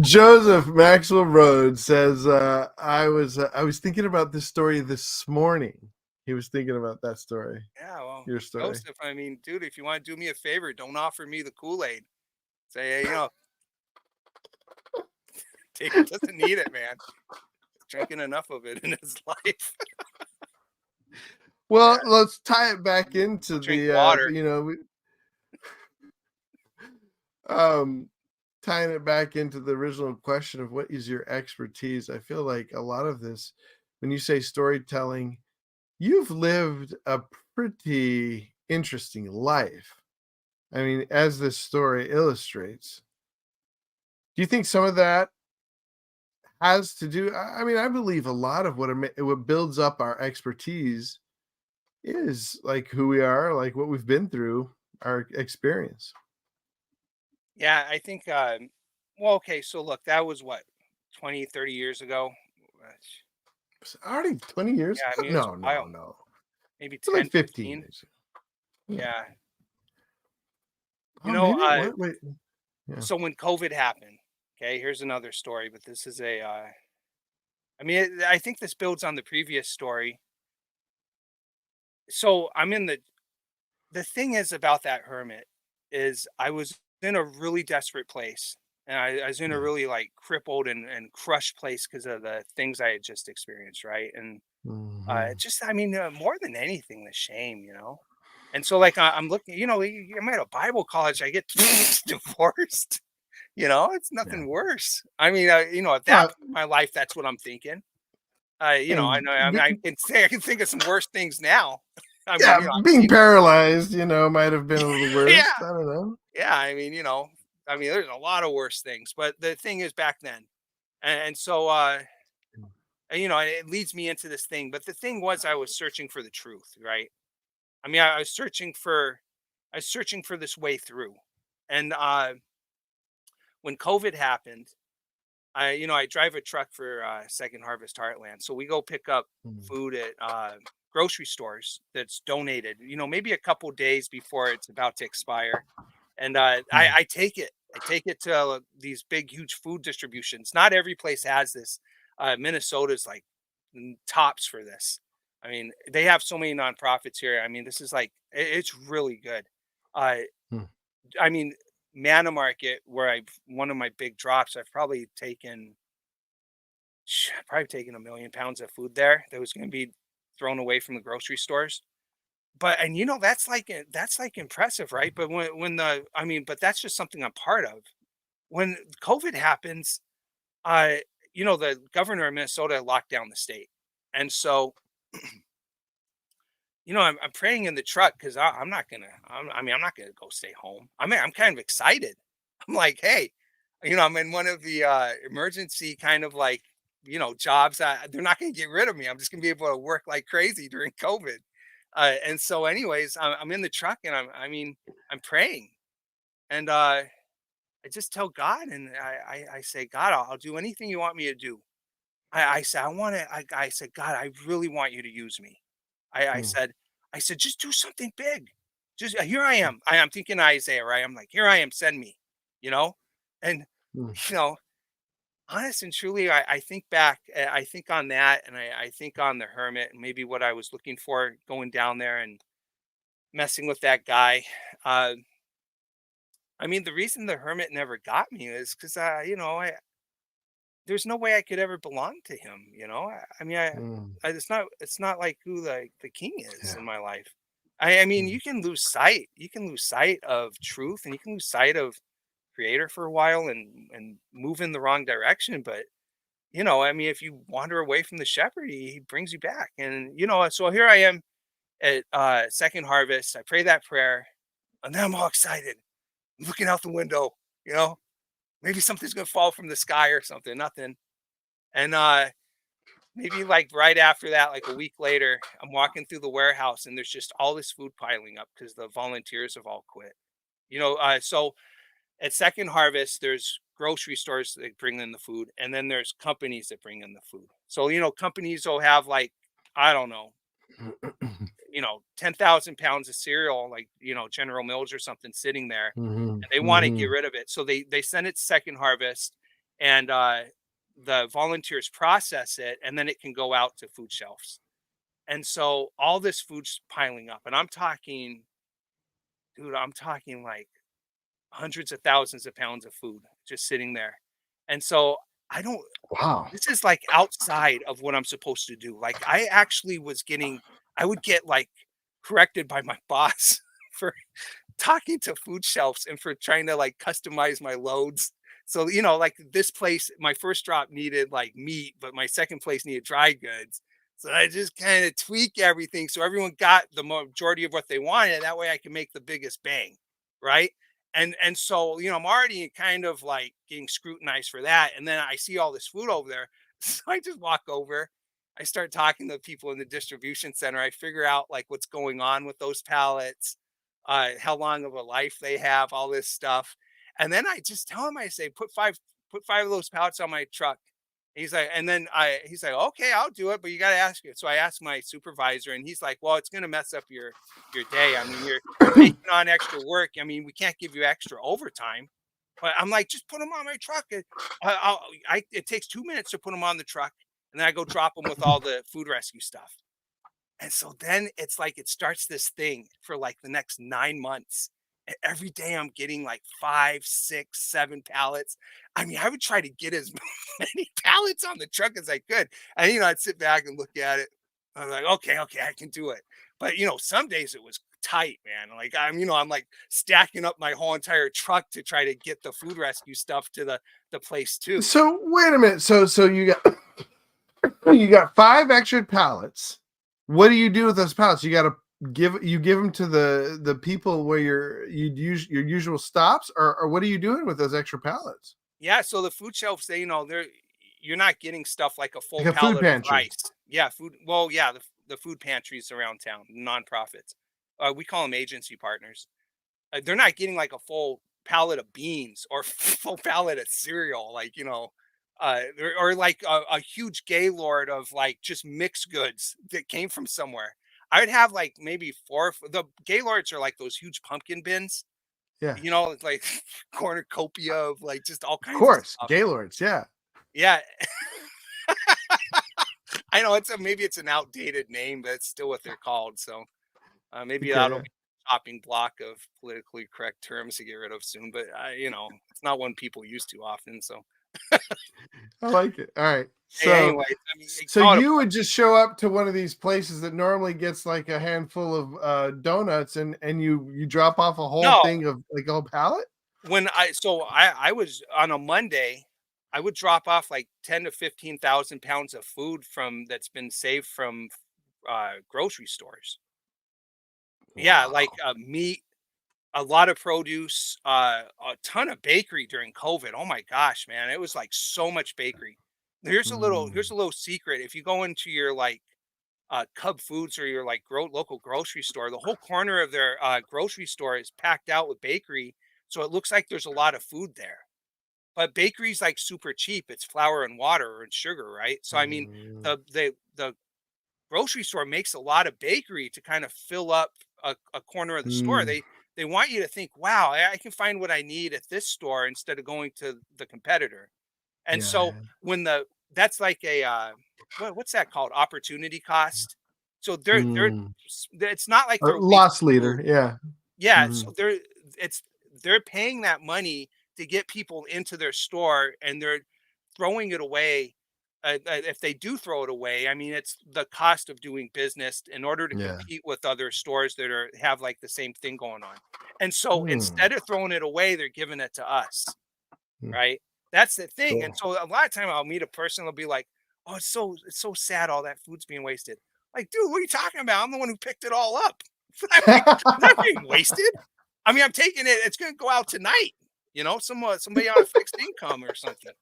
[SPEAKER 1] Joseph Maxwell Rhodes says, I was thinking about this story this morning. He was thinking about that story,
[SPEAKER 2] yeah. Well,
[SPEAKER 1] your story.
[SPEAKER 2] Joseph, I mean, dude, if you want to do me a favor, don't offer me the Kool-Aid. Say, hey, David doesn't need it, man. He's drinking enough of it in his life.
[SPEAKER 1] Well,
[SPEAKER 2] Yeah,
[SPEAKER 1] let's tie it back into
[SPEAKER 2] drink water.
[SPEAKER 1] um, tying it back into the original question of what is your expertise. I feel like a lot of this, when you say storytelling, you've lived a pretty interesting life. I mean, as this story illustrates, do you think some of that has to do? I mean, I believe a lot of what builds up our expertise is like who we are, like what we've been through, our experience.
[SPEAKER 2] Yeah, I think. Well, okay. So look, that was what 20, 30 years ago.
[SPEAKER 1] It's already 20 years?
[SPEAKER 2] Yeah, I mean, it was
[SPEAKER 1] No,
[SPEAKER 2] a
[SPEAKER 1] no,
[SPEAKER 2] while.
[SPEAKER 1] no.
[SPEAKER 2] Maybe
[SPEAKER 1] It's like
[SPEAKER 2] 10,
[SPEAKER 1] 15
[SPEAKER 2] 15.
[SPEAKER 1] years. Yeah.
[SPEAKER 2] Yeah. You
[SPEAKER 1] Oh,
[SPEAKER 2] know,
[SPEAKER 1] maybe what? Wait. Yeah.
[SPEAKER 2] so when COVID happened, okay, here's another story, but this is I mean, I think this builds on the previous story. So I'm in the thing is about that hermit is I was in a really desperate place. And I was in a
[SPEAKER 1] Yeah.
[SPEAKER 2] really like crippled and crushed place because of the things I had just experienced, right? And
[SPEAKER 1] Mhm.
[SPEAKER 2] just, I mean, more than anything, the shame. And so, like, I'm looking, I'm at a Bible college, I get divorced. It's
[SPEAKER 1] Yeah.
[SPEAKER 2] nothing worse. I mean, at that
[SPEAKER 1] Well,
[SPEAKER 2] point in my life, that's what I'm thinking. I
[SPEAKER 1] and
[SPEAKER 2] know. I mean, I can think of some worse things now. I mean,
[SPEAKER 1] yeah, being paralyzed, might have been a little
[SPEAKER 2] yeah,
[SPEAKER 1] worse. I don't know.
[SPEAKER 2] yeah. I mean, there's a lot of worse things, but the thing is, back then, and so, it leads me into this thing. But the thing was, I was searching for the truth, right? I mean, I was searching for this way through, and when COVID happened, I drive a truck for Second Harvest Heartland, so we go pick up
[SPEAKER 1] Mm,
[SPEAKER 2] food at grocery stores that's donated. Maybe a couple days before it's about to expire, and
[SPEAKER 1] mm,
[SPEAKER 2] I take it. I take it to these big, huge food distributions. Not every place has this. Minnesota's like tops for this. I mean, they have so many nonprofits here. I mean, this is like it's really good. Uh,
[SPEAKER 1] mm,
[SPEAKER 2] I mean, Mana Market, where I've one of my big drops, I've probably taken 1,000,000 pounds of food there that was going to be thrown away from the grocery stores. But and that's like impressive, right? But but that's just something I'm part of. When COVID happens, uh, the governor of Minnesota locked down the state, and so I'm praying in the truck because I'm not gonna. I mean, I'm not gonna go stay home. I mean, I'm kind of excited. I'm like, hey, I'm in one of the emergency kind of like jobs. They're not gonna get rid of me. I'm just gonna be able to work like crazy during COVID. And so, anyways, I'm in the truck and I'm praying, and I just tell God, and I say, God, I'll do anything you want me to do. I said, I want to. I said, God, I really want you to use me. I, I
[SPEAKER 1] mm,
[SPEAKER 2] said, I said, just do something big. Just here I am. I'm thinking Isaiah, right? I'm like, here I am, send me, you know, and
[SPEAKER 1] mm.
[SPEAKER 2] you know, honest and truly, I think back, I think on that, and I think on the hermit, and maybe what I was looking for going down there and messing with that guy. Uh, I mean, the reason the hermit never got me is because, there's no way I could ever belong to him. I mean,
[SPEAKER 1] Mm,
[SPEAKER 2] it's not like who the king is
[SPEAKER 1] yeah.
[SPEAKER 2] in my life. I mean,
[SPEAKER 1] Mm.
[SPEAKER 2] you can lose sight of truth, and you can lose sight of creator for a while, and move in the wrong direction. But I mean, if you wander away from the shepherd, he brings you back. And so here I am at second harvest. I pray that prayer, and then I'm all excited, looking out the window. You know, maybe something's gonna fall from the sky or something. Nothing. And maybe like right after that, like a week later, I'm walking through the warehouse, and there's just all this food piling up because the volunteers have all quit. So at second harvest, there's grocery stores that bring in the food, and then there's companies that bring in the food. So companies will have, like, I don't know, 10,000 pounds of cereal, like, General Mills or something, sitting there,
[SPEAKER 1] Mhm,
[SPEAKER 2] and they want to get
[SPEAKER 1] mhm.
[SPEAKER 2] rid of it. So they send it to second harvest, and the volunteers process it, and then it can go out to food shelves. And so all this food's piling up, and I'm talking, dude, I'm talking like hundreds of thousands of pounds of food just sitting there. And so I don't,
[SPEAKER 1] Wow.
[SPEAKER 2] this is like outside of what I'm supposed to do. Like, I actually I would get like corrected by my boss for talking to food shelves and for trying to like customize my loads. So, like, this place, my first drop needed like meat, but my second place needed dry goods. So I just kind of tweak everything so everyone got the majority of what they wanted. That way I can make the biggest bang. Right. And so, I'm already kind of like getting scrutinized for that. And then I see all this food over there. So I just walk over. I start talking to people in the distribution center. I figure out like what's going on with those pallets, how long of a life they have, all this stuff. And then I just tell him, I say, put five of those pallets on my truck. He's like, and then he's like, okay, I'll do it, but you got to ask it. So I asked my supervisor, and he's like, well, it's going to mess up your day. I mean, you're taking on extra work. I mean, we can't give you extra overtime. But I'm like, just put them on my truck. It takes 2 minutes to put them on the truck, and then I go drop them with all the food rescue stuff. And so then it's like it starts this thing for like the next 9 months. And every day I'm getting like 5, 6, 7 pallets. I mean, I would try to get as many pallets on the truck as I could. And I'd sit back and look at it. I was like, okay, okay, I can do it. But some days it was tight, man. Like, I'm like stacking up my whole entire truck to try to get the food rescue stuff to the place too.
[SPEAKER 1] So wait a minute. So you got 5 extra pallets. What do you do with those pallets? You got to give them to the people where you'd use your usual stops, or what are you doing with those extra pallets?
[SPEAKER 2] Yeah, so the food shelves, you're not getting stuff like a full
[SPEAKER 1] Like a food
[SPEAKER 2] pallet of
[SPEAKER 1] pantry.
[SPEAKER 2] rice. Yeah, food. Well, yeah, the food pantries around town, nonprofits. We call them agency partners. They're not getting like a full pallet of beans or full pallet of cereal, like or like a huge gaylord of like just mixed goods that came from somewhere. I would have like maybe four. The gaylords are like those huge pumpkin bins,
[SPEAKER 1] Yeah.
[SPEAKER 2] it's like cornucopia of like just all
[SPEAKER 1] Of
[SPEAKER 2] kinds of
[SPEAKER 1] course.
[SPEAKER 2] stuff.
[SPEAKER 1] Gaylords, yeah.
[SPEAKER 2] Yeah, I know maybe it's an outdated name, but it's still what they're called. So maybe
[SPEAKER 1] Okay,
[SPEAKER 2] that'll
[SPEAKER 1] yeah.
[SPEAKER 2] be a chopping block of politically correct terms to get rid of soon. But it's not one people use too often. So
[SPEAKER 1] I like it. All right.
[SPEAKER 2] hey,
[SPEAKER 1] So
[SPEAKER 2] anyways, I mean,
[SPEAKER 1] so
[SPEAKER 2] call it a
[SPEAKER 1] you would just show up to one of these places that normally gets like a handful of donuts, and you drop off a whole
[SPEAKER 2] no.
[SPEAKER 1] thing of like a whole pallet?
[SPEAKER 2] When I was on a Monday, I would drop off like 10 to 15,000 pounds of food from that's been saved from grocery stores. Yeah, like
[SPEAKER 1] Wow.
[SPEAKER 2] meat, a lot of produce, a ton of bakery during COVID. Oh my gosh, man, it was like so much bakery. Here's
[SPEAKER 1] Mm,
[SPEAKER 2] a little secret. If you go into your like Cub Foods or your like local grocery store, the whole corner of their grocery store is packed out with bakery, so it looks like there's a lot of food there. But bakery's like super cheap. It's flour and water and sugar, right? So I mean,
[SPEAKER 1] mm,
[SPEAKER 2] the grocery store makes a lot of bakery to kind of fill up a corner of the store.
[SPEAKER 1] mm.
[SPEAKER 2] They want you to think, wow, I can find what I need at this store instead of going to the competitor. And
[SPEAKER 1] Yeah,
[SPEAKER 2] so
[SPEAKER 1] yeah.
[SPEAKER 2] when that's like a what's that called? Opportunity cost. So
[SPEAKER 1] Mm.
[SPEAKER 2] it's not like
[SPEAKER 1] A
[SPEAKER 2] they're
[SPEAKER 1] loss
[SPEAKER 2] wasting food.
[SPEAKER 1] leader, yeah.
[SPEAKER 2] Yeah,
[SPEAKER 1] Mhm.
[SPEAKER 2] so it's they're paying that money to get people into their store, and they're throwing it away. If they do throw it away, I mean, it's the cost of doing business in order to
[SPEAKER 1] Yeah.
[SPEAKER 2] compete with other stores that have like the same thing going on. And so
[SPEAKER 1] Hmm.
[SPEAKER 2] instead of throwing it away, they're giving it to us,
[SPEAKER 1] Mm,
[SPEAKER 2] right? That's the thing. And
[SPEAKER 1] cool.
[SPEAKER 2] so a lot of time I'll meet a person, they'll be like, "Oh, it's so sad all that food's being wasted." Like, dude, what are you talking about? I'm the one who picked it all up. I'm like, it's not being wasted. I mean, I'm taking it. It's going to go out tonight. Somebody on a fixed income or something.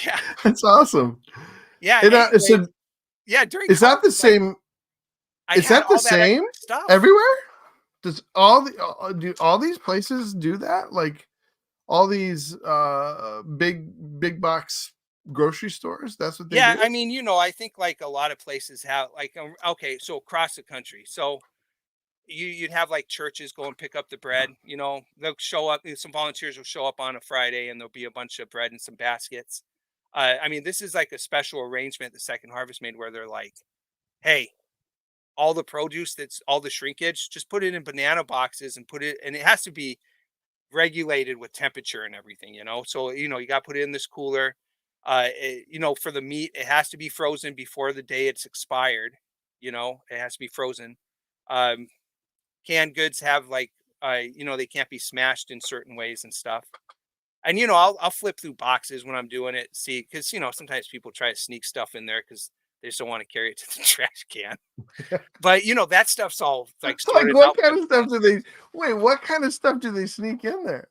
[SPEAKER 2] Yeah,
[SPEAKER 1] That's awesome.
[SPEAKER 2] yeah.
[SPEAKER 1] And,
[SPEAKER 2] Anyways,
[SPEAKER 1] so
[SPEAKER 2] yeah. During
[SPEAKER 1] is that
[SPEAKER 2] COVID,
[SPEAKER 1] the
[SPEAKER 2] like
[SPEAKER 1] same
[SPEAKER 2] I
[SPEAKER 1] is
[SPEAKER 2] had
[SPEAKER 1] that the
[SPEAKER 2] all that
[SPEAKER 1] same
[SPEAKER 2] extra stuff.
[SPEAKER 1] everywhere? Does all the do all these places do that? Like, all these, big box grocery stores, that's what they
[SPEAKER 2] Yeah,
[SPEAKER 1] do?
[SPEAKER 2] I mean, I think like a lot of places have like okay, so across the country. So you'd have like churches go and pick up the bread. They'll show up. Some volunteers will show up on a Friday, and there'll be a bunch of bread and some baskets. I mean, this is like a special arrangement the Second Harvest made, where they're like, "Hey, all the produce that's all the shrinkage, just put it in banana boxes and put it, and it has to be regulated with temperature and everything. So you got to put it in this cooler. For the meat, it has to be frozen before the day it's expired. It has to be frozen. Um, Canned goods have like they can't be smashed in certain ways and stuff. And I'll flip through boxes when I'm doing it, see, because sometimes people try to sneak stuff in there because they just don't want to carry it to the trash can. But that stuff's all like
[SPEAKER 1] Like,
[SPEAKER 2] sorted
[SPEAKER 1] what
[SPEAKER 2] out by
[SPEAKER 1] kind
[SPEAKER 2] the
[SPEAKER 1] of stuff do they
[SPEAKER 2] volunteers.
[SPEAKER 1] wait, what kind of stuff do they sneak in there?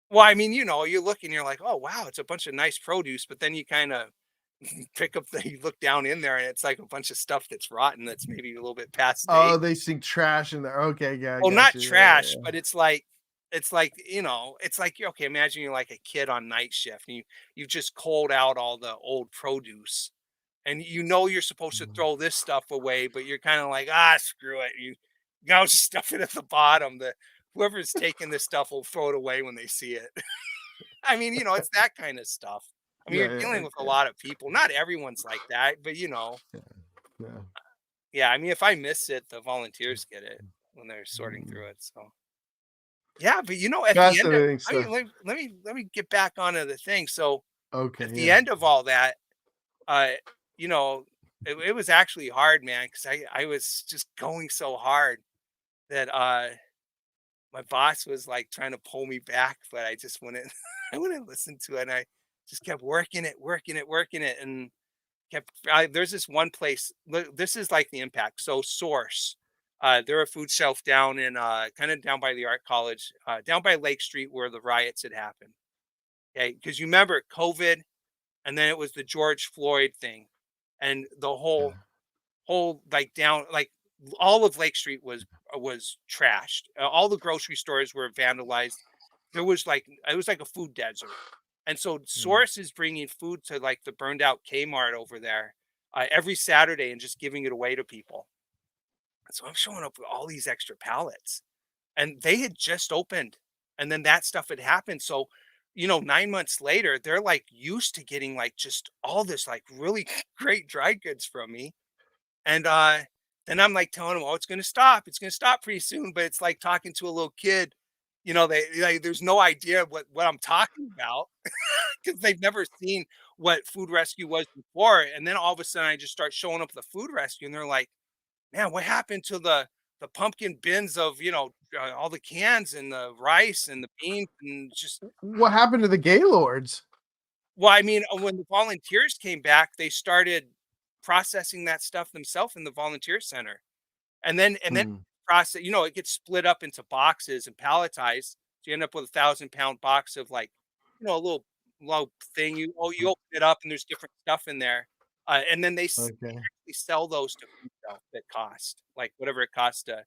[SPEAKER 2] Well, I mean, you look and you're like, oh wow, it's a bunch of nice produce, but then you kind of you look down in there and it's like a bunch of stuff that's rotten, that's maybe a little bit past
[SPEAKER 1] Oh,
[SPEAKER 2] date.
[SPEAKER 1] they sneak trash in there. Okay, yeah, I
[SPEAKER 2] Well,
[SPEAKER 1] got
[SPEAKER 2] not
[SPEAKER 1] you. Yeah,
[SPEAKER 2] trash,
[SPEAKER 1] yeah,
[SPEAKER 2] but it's like okay, imagine you're like a kid on night shift and you've just cold out all the old produce, and you're supposed to
[SPEAKER 1] yeah.
[SPEAKER 2] throw this stuff away, but you're kind of like, screw it. You just stuff it at the bottom. Whoever's taking this stuff will throw it away when they see it. I mean, it's that kind of stuff. I mean,
[SPEAKER 1] Yeah,
[SPEAKER 2] you're
[SPEAKER 1] yeah,
[SPEAKER 2] dealing with a
[SPEAKER 1] yeah,
[SPEAKER 2] lot of people. Not everyone's like that, but
[SPEAKER 1] yeah, yeah.
[SPEAKER 2] yeah. I mean, if I miss it, the volunteers get it when they're sorting
[SPEAKER 1] Mm.
[SPEAKER 2] through it. So yeah, but at the end of,
[SPEAKER 1] Fascinating
[SPEAKER 2] I mean,
[SPEAKER 1] stuff.
[SPEAKER 2] let me get back onto the thing. So at
[SPEAKER 1] Okay,
[SPEAKER 2] the
[SPEAKER 1] yeah.
[SPEAKER 2] end of all that, uh, you know, it was actually hard, man, because I was just going so hard that my boss was like trying to pull me back, but I just wouldn't I wouldn't listen to it. And I just kept working it, working it, working it, and there's this one place. This is like the impact. So Source, they're a food shelf down in kind of down by the art college, down by Lake Street where the riots had happened. Okay, because you remember COVID, and then it was the George Floyd thing, and the
[SPEAKER 1] Yeah,
[SPEAKER 2] whole like down like all of Lake Street was trashed. All the grocery stores were vandalized. It was like a food desert. And so
[SPEAKER 1] mm,
[SPEAKER 2] Source is bringing food to like the burned out Kmart over there every Saturday and just giving it away to people. And so I'm showing up with all these extra pallets, and they had just opened, and then that stuff had happened. So 9 months later, they're like used to getting like just all this like really great dry goods from me. And then I'm like telling them, "Oh, it's gonna stop. It's gonna stop pretty soon." But it's like talking to a little kid. There's no idea what I'm talking about because they've never seen what food rescue was before. And then all of a sudden, I just start showing up at the food rescue, and they're like, "Man, what happened to the pumpkin bins of all the cans and the rice and the beans and just."
[SPEAKER 1] what happened to the Gaylords?
[SPEAKER 2] Well, I mean, when the volunteers came back, they started processing that stuff themselves in the volunteer center. And then
[SPEAKER 1] Mm,
[SPEAKER 2] process, it gets split up into boxes and palletized. So you end up with 1,000-pound box of like, a little thing. You open it up and there's different stuff in there. And then they
[SPEAKER 1] okay.
[SPEAKER 2] actually sell those to people that cost like whatever it costs to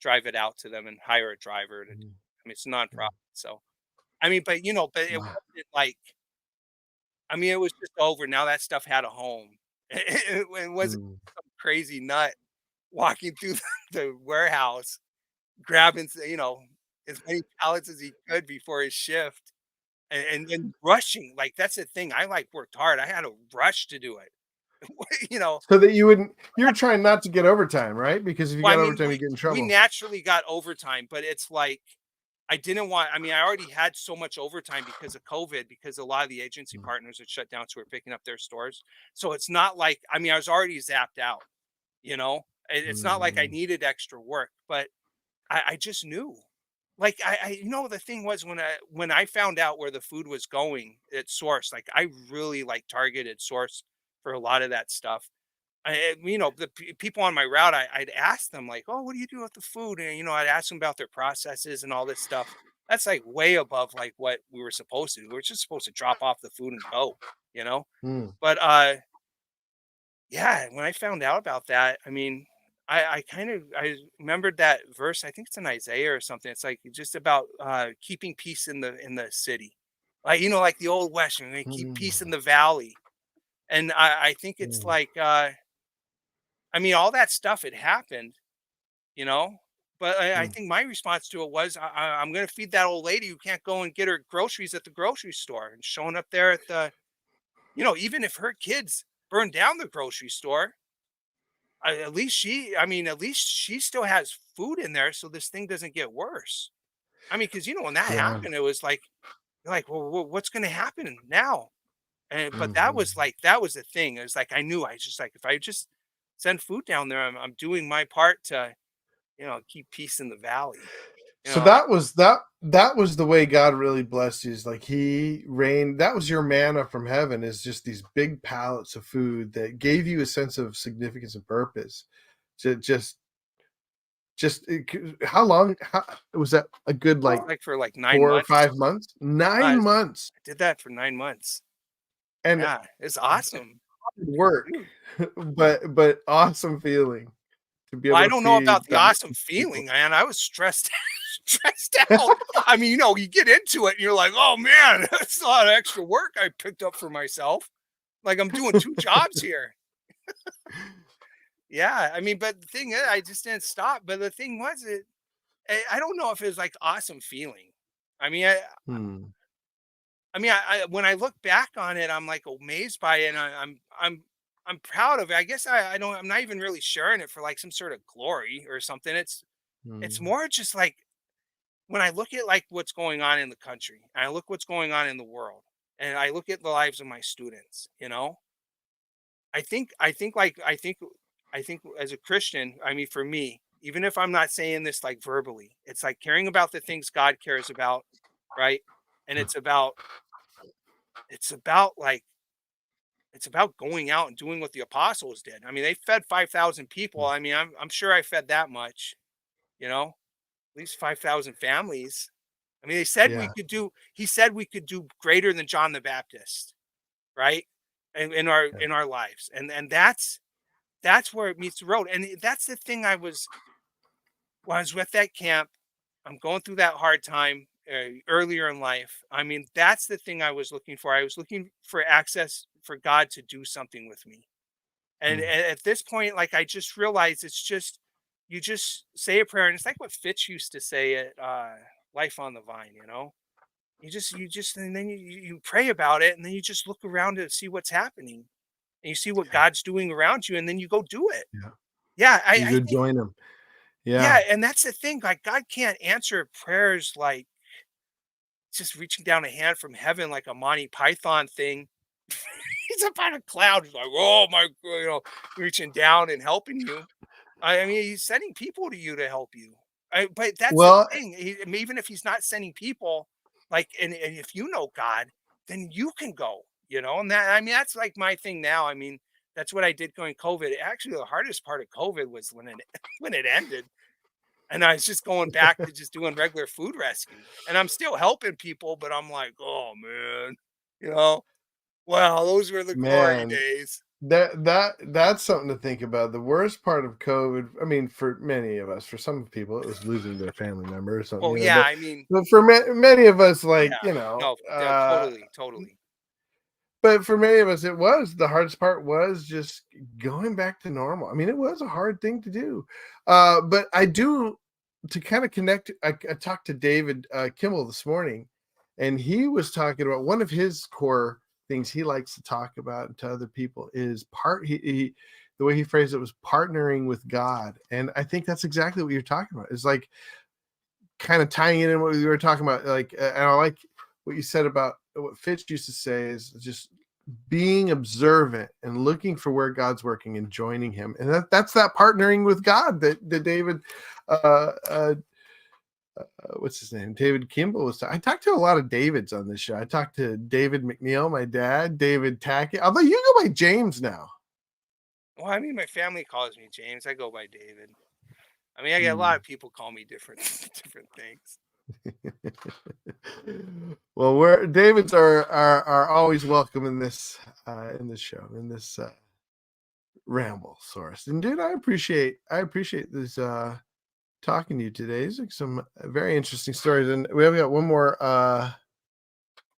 [SPEAKER 2] drive it out to them and hire a driver to.
[SPEAKER 1] Mm,
[SPEAKER 2] I mean, it's a
[SPEAKER 1] yeah.
[SPEAKER 2] nonprofit. So I mean, but it
[SPEAKER 1] Wow.
[SPEAKER 2] wasn't like, I mean, it was just over. Now that stuff had a home. It wasn't
[SPEAKER 1] Mm,
[SPEAKER 2] some crazy nut walking through the warehouse, grabbing, as many pallets as he could before his shift. and then rushing, like, that's the thing. I, like, worked hard. I had to rush to do it. You know?
[SPEAKER 1] So that you were trying not to get overtime, right? Because if you
[SPEAKER 2] Well, I
[SPEAKER 1] got
[SPEAKER 2] mean,
[SPEAKER 1] overtime, you get in
[SPEAKER 2] we
[SPEAKER 1] trouble.
[SPEAKER 2] naturally got overtime, but it's like I didn't want I mean, I already had so much overtime because of COVID, because a lot of the agency
[SPEAKER 1] Mm,
[SPEAKER 2] partners had shut down, so we're picking up their stores. So it's not like I mean, I was already zapped out, you know? It's not like I
[SPEAKER 1] mm,
[SPEAKER 2] needed extra work, but I just knew. Like you know, the thing was when I found out where the food was going at source, like I really like targeted source for a lot of that stuff. You know, the people on my route, I'd ask them like, "Oh, what do you do with the food?" And you know, I'd ask them about their processes and all this stuff. That's like way above like what we were supposed to do. We were just supposed to drop off the food and go, you know.
[SPEAKER 1] mm,
[SPEAKER 2] But yeah, when I found out about that, I mean, I kind of I remembered that verse. I think it's in Isaiah or something. It's like just about keeping peace in the city, like you know, like the old West, and they keep peace in
[SPEAKER 1] mm,
[SPEAKER 2] the valley. And I think it's
[SPEAKER 1] mm,
[SPEAKER 2] like I mean, all that stuff had happened, you know. But I
[SPEAKER 1] mm.
[SPEAKER 2] think my response to it was, I'm going to feed that old lady who can't go and get her groceries at the grocery store, and showing up there at the, you know, even if her kids burn down the grocery store, at least I mean, at least she still has food in there, so this thing doesn't get worse. I mean, because you know when that
[SPEAKER 1] Yeah.
[SPEAKER 2] happened, it was like, you're like, well, what's going to happen now? And but that
[SPEAKER 1] Mhm.
[SPEAKER 2] was like that was the thing. It was like I knew I just like if I just send food down there, I'm doing my part to you know keep peace in the valley. You
[SPEAKER 1] So
[SPEAKER 2] know,
[SPEAKER 1] that was the way God really blessed you. Is like He rained. That was your manna from heaven. Is just these big pallets of food that gave you a sense of significance and purpose. To how long? How, was that a good
[SPEAKER 2] it's
[SPEAKER 1] like
[SPEAKER 2] like for like
[SPEAKER 1] 4 or 5
[SPEAKER 2] 9 months.
[SPEAKER 1] months?
[SPEAKER 2] I
[SPEAKER 1] 9 months,
[SPEAKER 2] did that for 9 months.
[SPEAKER 1] and
[SPEAKER 2] Yeah, it's awesome,
[SPEAKER 1] work,
[SPEAKER 2] dude.
[SPEAKER 1] but awesome feeling to be
[SPEAKER 2] Well,
[SPEAKER 1] able
[SPEAKER 2] I
[SPEAKER 1] to
[SPEAKER 2] don't know
[SPEAKER 1] feed
[SPEAKER 2] about the
[SPEAKER 1] thousands
[SPEAKER 2] awesome
[SPEAKER 1] of people.
[SPEAKER 2] feeling, man. I was stressed, stressed out. I mean, you know, you get into it and you're like, oh man, that's a lot of extra work I picked up for myself. Like I'm doing two jobs here. Yeah, I mean, but the thing is, I just didn't stop. But the thing was, I don't know if it was like awesome feeling. I mean,
[SPEAKER 1] Hmm.
[SPEAKER 2] I mean, when I look back on it, I'm like amazed by it, and I'm proud of it. I guess I don't. I'm not even really sharing it for like some sort of glory or something. It's
[SPEAKER 1] Hmm.
[SPEAKER 2] more just like when I look at like what's going on in the country, and I look what's going on in the world, and I look at the lives of my students. You know, I think as a Christian, I mean, for me, even if I'm not saying this like verbally, it's like caring about the things God cares about, right? And it's about like it's about going out and doing what the apostles did. I mean, they fed 5,000 people. I mean, I'm sure I fed that much, you know, at least 5,000 families. I mean, they said we
[SPEAKER 1] Yeah.
[SPEAKER 2] could do. He said we could do greater than John the Baptist, right?
[SPEAKER 1] Yeah.
[SPEAKER 2] In our lives, and that's where it meets the road. And that's the thing. When I was with that camp, I'm going through that hard time earlier in life. I mean, that's the thing I was looking for. I was looking for access for God to do something with me. And
[SPEAKER 1] Mm.
[SPEAKER 2] at this point, like I just realized it's just you just say a prayer, and it's like what Fitch used to say at Life on the Vine. You know, you just and then you pray about it, and then you just look around to see what's happening, and you see what
[SPEAKER 1] Yeah.
[SPEAKER 2] God's doing around you, and then you go do it.
[SPEAKER 1] Yeah.
[SPEAKER 2] Yeah,
[SPEAKER 1] You
[SPEAKER 2] I
[SPEAKER 1] go
[SPEAKER 2] think
[SPEAKER 1] join them.
[SPEAKER 2] yeah,
[SPEAKER 1] Yeah.
[SPEAKER 2] and that's the thing. Like God can't answer prayers like just reaching down a hand from heaven like a Monty Python thing. He's up on a cloud. He's like, oh my, you know, reaching down and helping you. I mean, he's sending people to you to help you. But that's the
[SPEAKER 1] Well,
[SPEAKER 2] thing. Even if he's not sending people, like, and if you know God, then you can go. You know, and that I mean, that's like my thing now. I mean, that's what I did during COVID. Actually, the hardest part of COVID was when it when it ended and I was just going back to just doing regular food rescue. And I'm still helping people, but I'm like, "Oh, man." You know? Wow, those were the glory
[SPEAKER 1] man,
[SPEAKER 2] days.
[SPEAKER 1] that's something to think about. The worst part of COVID, I mean, for many of us, for some people, it was losing their family member or something,
[SPEAKER 2] Well,
[SPEAKER 1] you know.
[SPEAKER 2] yeah, I mean,
[SPEAKER 1] But for many of us,
[SPEAKER 2] yeah.
[SPEAKER 1] like you know,
[SPEAKER 2] No, totally, totally.
[SPEAKER 1] but for many of us, it was the hardest part was just going back to normal. I mean, it was a hard thing to do, but I do to kind of connect. I talked to David Kimmel this morning, and he was talking about one of his core things he likes to talk about to other people is the way he phrased it was partnering with God. And I think that's exactly what you're talking about. It's like kind of tying it in what we were talking about. Like, and I like what you said about what Fitch used to say is just being observant and looking for where God's working and joining him. And that's that partnering with God that David, what's his name? David Kimball was. I talked to a lot of Davids on this show. I talked to David McNeil, my dad, David Tackett, although you go by James now.
[SPEAKER 2] Well, I mean, my family calls me James. I go by David. I mean, I get a lot of people call me different things.
[SPEAKER 1] Well, Davids are always welcome in this show, in this ramble source. And dude, I appreciate this talking to you today. These are some very interesting stories, and we have got one more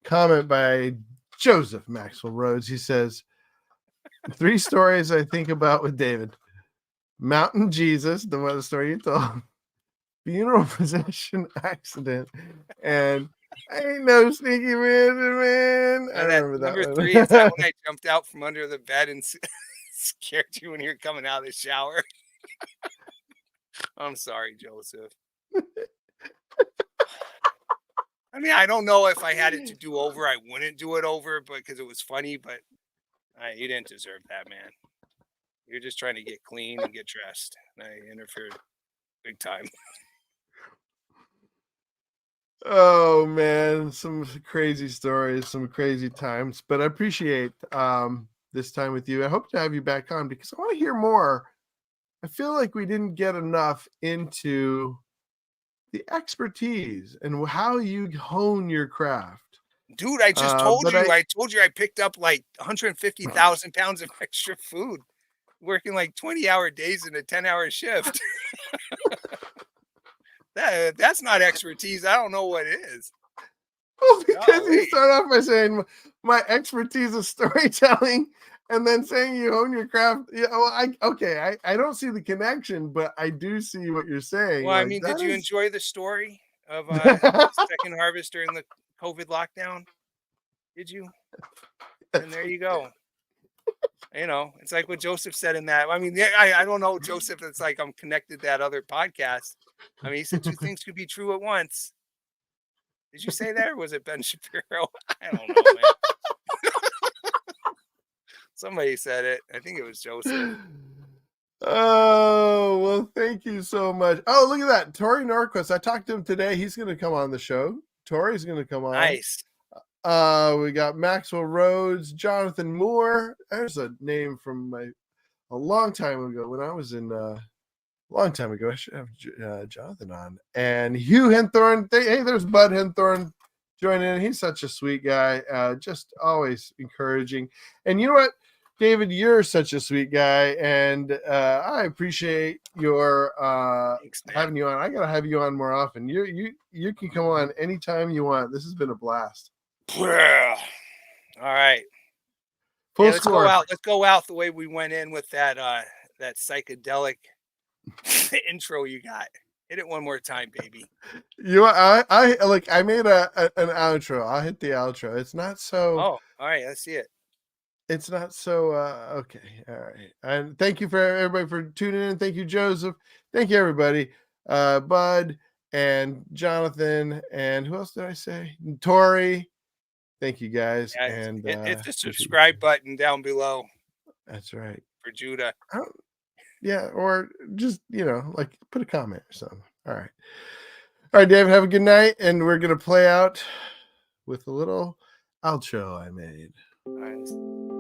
[SPEAKER 1] comment by Joseph Maxwell Rhodes. He says, 3 stories I think about with David: Mountain Jesus, the story you told, funeral procession accident, and I ain't no sneaky man. I remember that
[SPEAKER 2] number
[SPEAKER 1] one.
[SPEAKER 2] 3 is that when I jumped out from under the bed and scared you when you're coming out of the shower. I'm sorry, Joseph. I mean, I don't know if I had it to do over, I wouldn't do it over, because it was funny. But you didn't deserve that, man. You're just trying to get clean and get dressed. And I interfered big time.
[SPEAKER 1] Oh man, some crazy stories, some crazy times. But I appreciate this time with you. I hope to have you back on because I want to hear more. I feel like we didn't get enough into the expertise and how you hone your craft.
[SPEAKER 2] Dude, I just told you.
[SPEAKER 1] I
[SPEAKER 2] I told you I picked up like 150,000 pounds of extra food, working like 20-hour days in a 10-hour shift. That's not expertise. I don't know what is.
[SPEAKER 1] Well, because you start off by saying my expertise is storytelling, and then saying you own your craft. Yeah, well, I don't see the connection, but I do see what you're saying.
[SPEAKER 2] Well, I
[SPEAKER 1] like,
[SPEAKER 2] mean, did you enjoy the story of second harvest during the COVID lockdown? Did you? And there you go. You know, it's like what Joseph said in that. I mean, I don't know, Joseph. It's like I'm connected to that other podcast. I mean, he said 2 things could be true at once. Did you say that, or was it Ben Shapiro? I don't know, man. Somebody said it. I think it was Joseph.
[SPEAKER 1] Oh, well, thank you so much. Oh, look at that. Tori Norquist. I talked to him today. He's going to come on the show. Tori's going to come on.
[SPEAKER 2] Nice.
[SPEAKER 1] We got Maxwell Rhodes, Jonathan Moore. There's a name from a long time ago when I was in long time ago. I should have Jonathan on. And Hugh Henthorne. Hey, there's Bud Henthorne joining in. He's such a sweet guy. Just always encouraging. And you know what, David, you're such a sweet guy, and I appreciate your
[SPEAKER 2] Thanks,
[SPEAKER 1] having you on. I gotta have you on more often. You can come on anytime you want. This has been a blast.
[SPEAKER 2] All right.
[SPEAKER 1] Full
[SPEAKER 2] let's
[SPEAKER 1] score.
[SPEAKER 2] go out. Let's go out the way we went in with that that psychedelic intro you got. Hit it one more time, baby.
[SPEAKER 1] I made an outro. I'll hit the outro. It's not so.
[SPEAKER 2] Oh, all right. Let's see it.
[SPEAKER 1] It's not so okay. All right. And thank you for everybody for tuning in. Thank you, Joseph. Thank you, everybody. Bud and Jonathan, and who else did I say? Tori. Thank you, guys.
[SPEAKER 2] Yeah,
[SPEAKER 1] and
[SPEAKER 2] hit the subscribe button down below.
[SPEAKER 1] That's right.
[SPEAKER 2] For Judah.
[SPEAKER 1] Yeah, or just, like put a comment or something. All right. All right, David, have a good night. And we're going to play out with a little outro I made.
[SPEAKER 2] All right.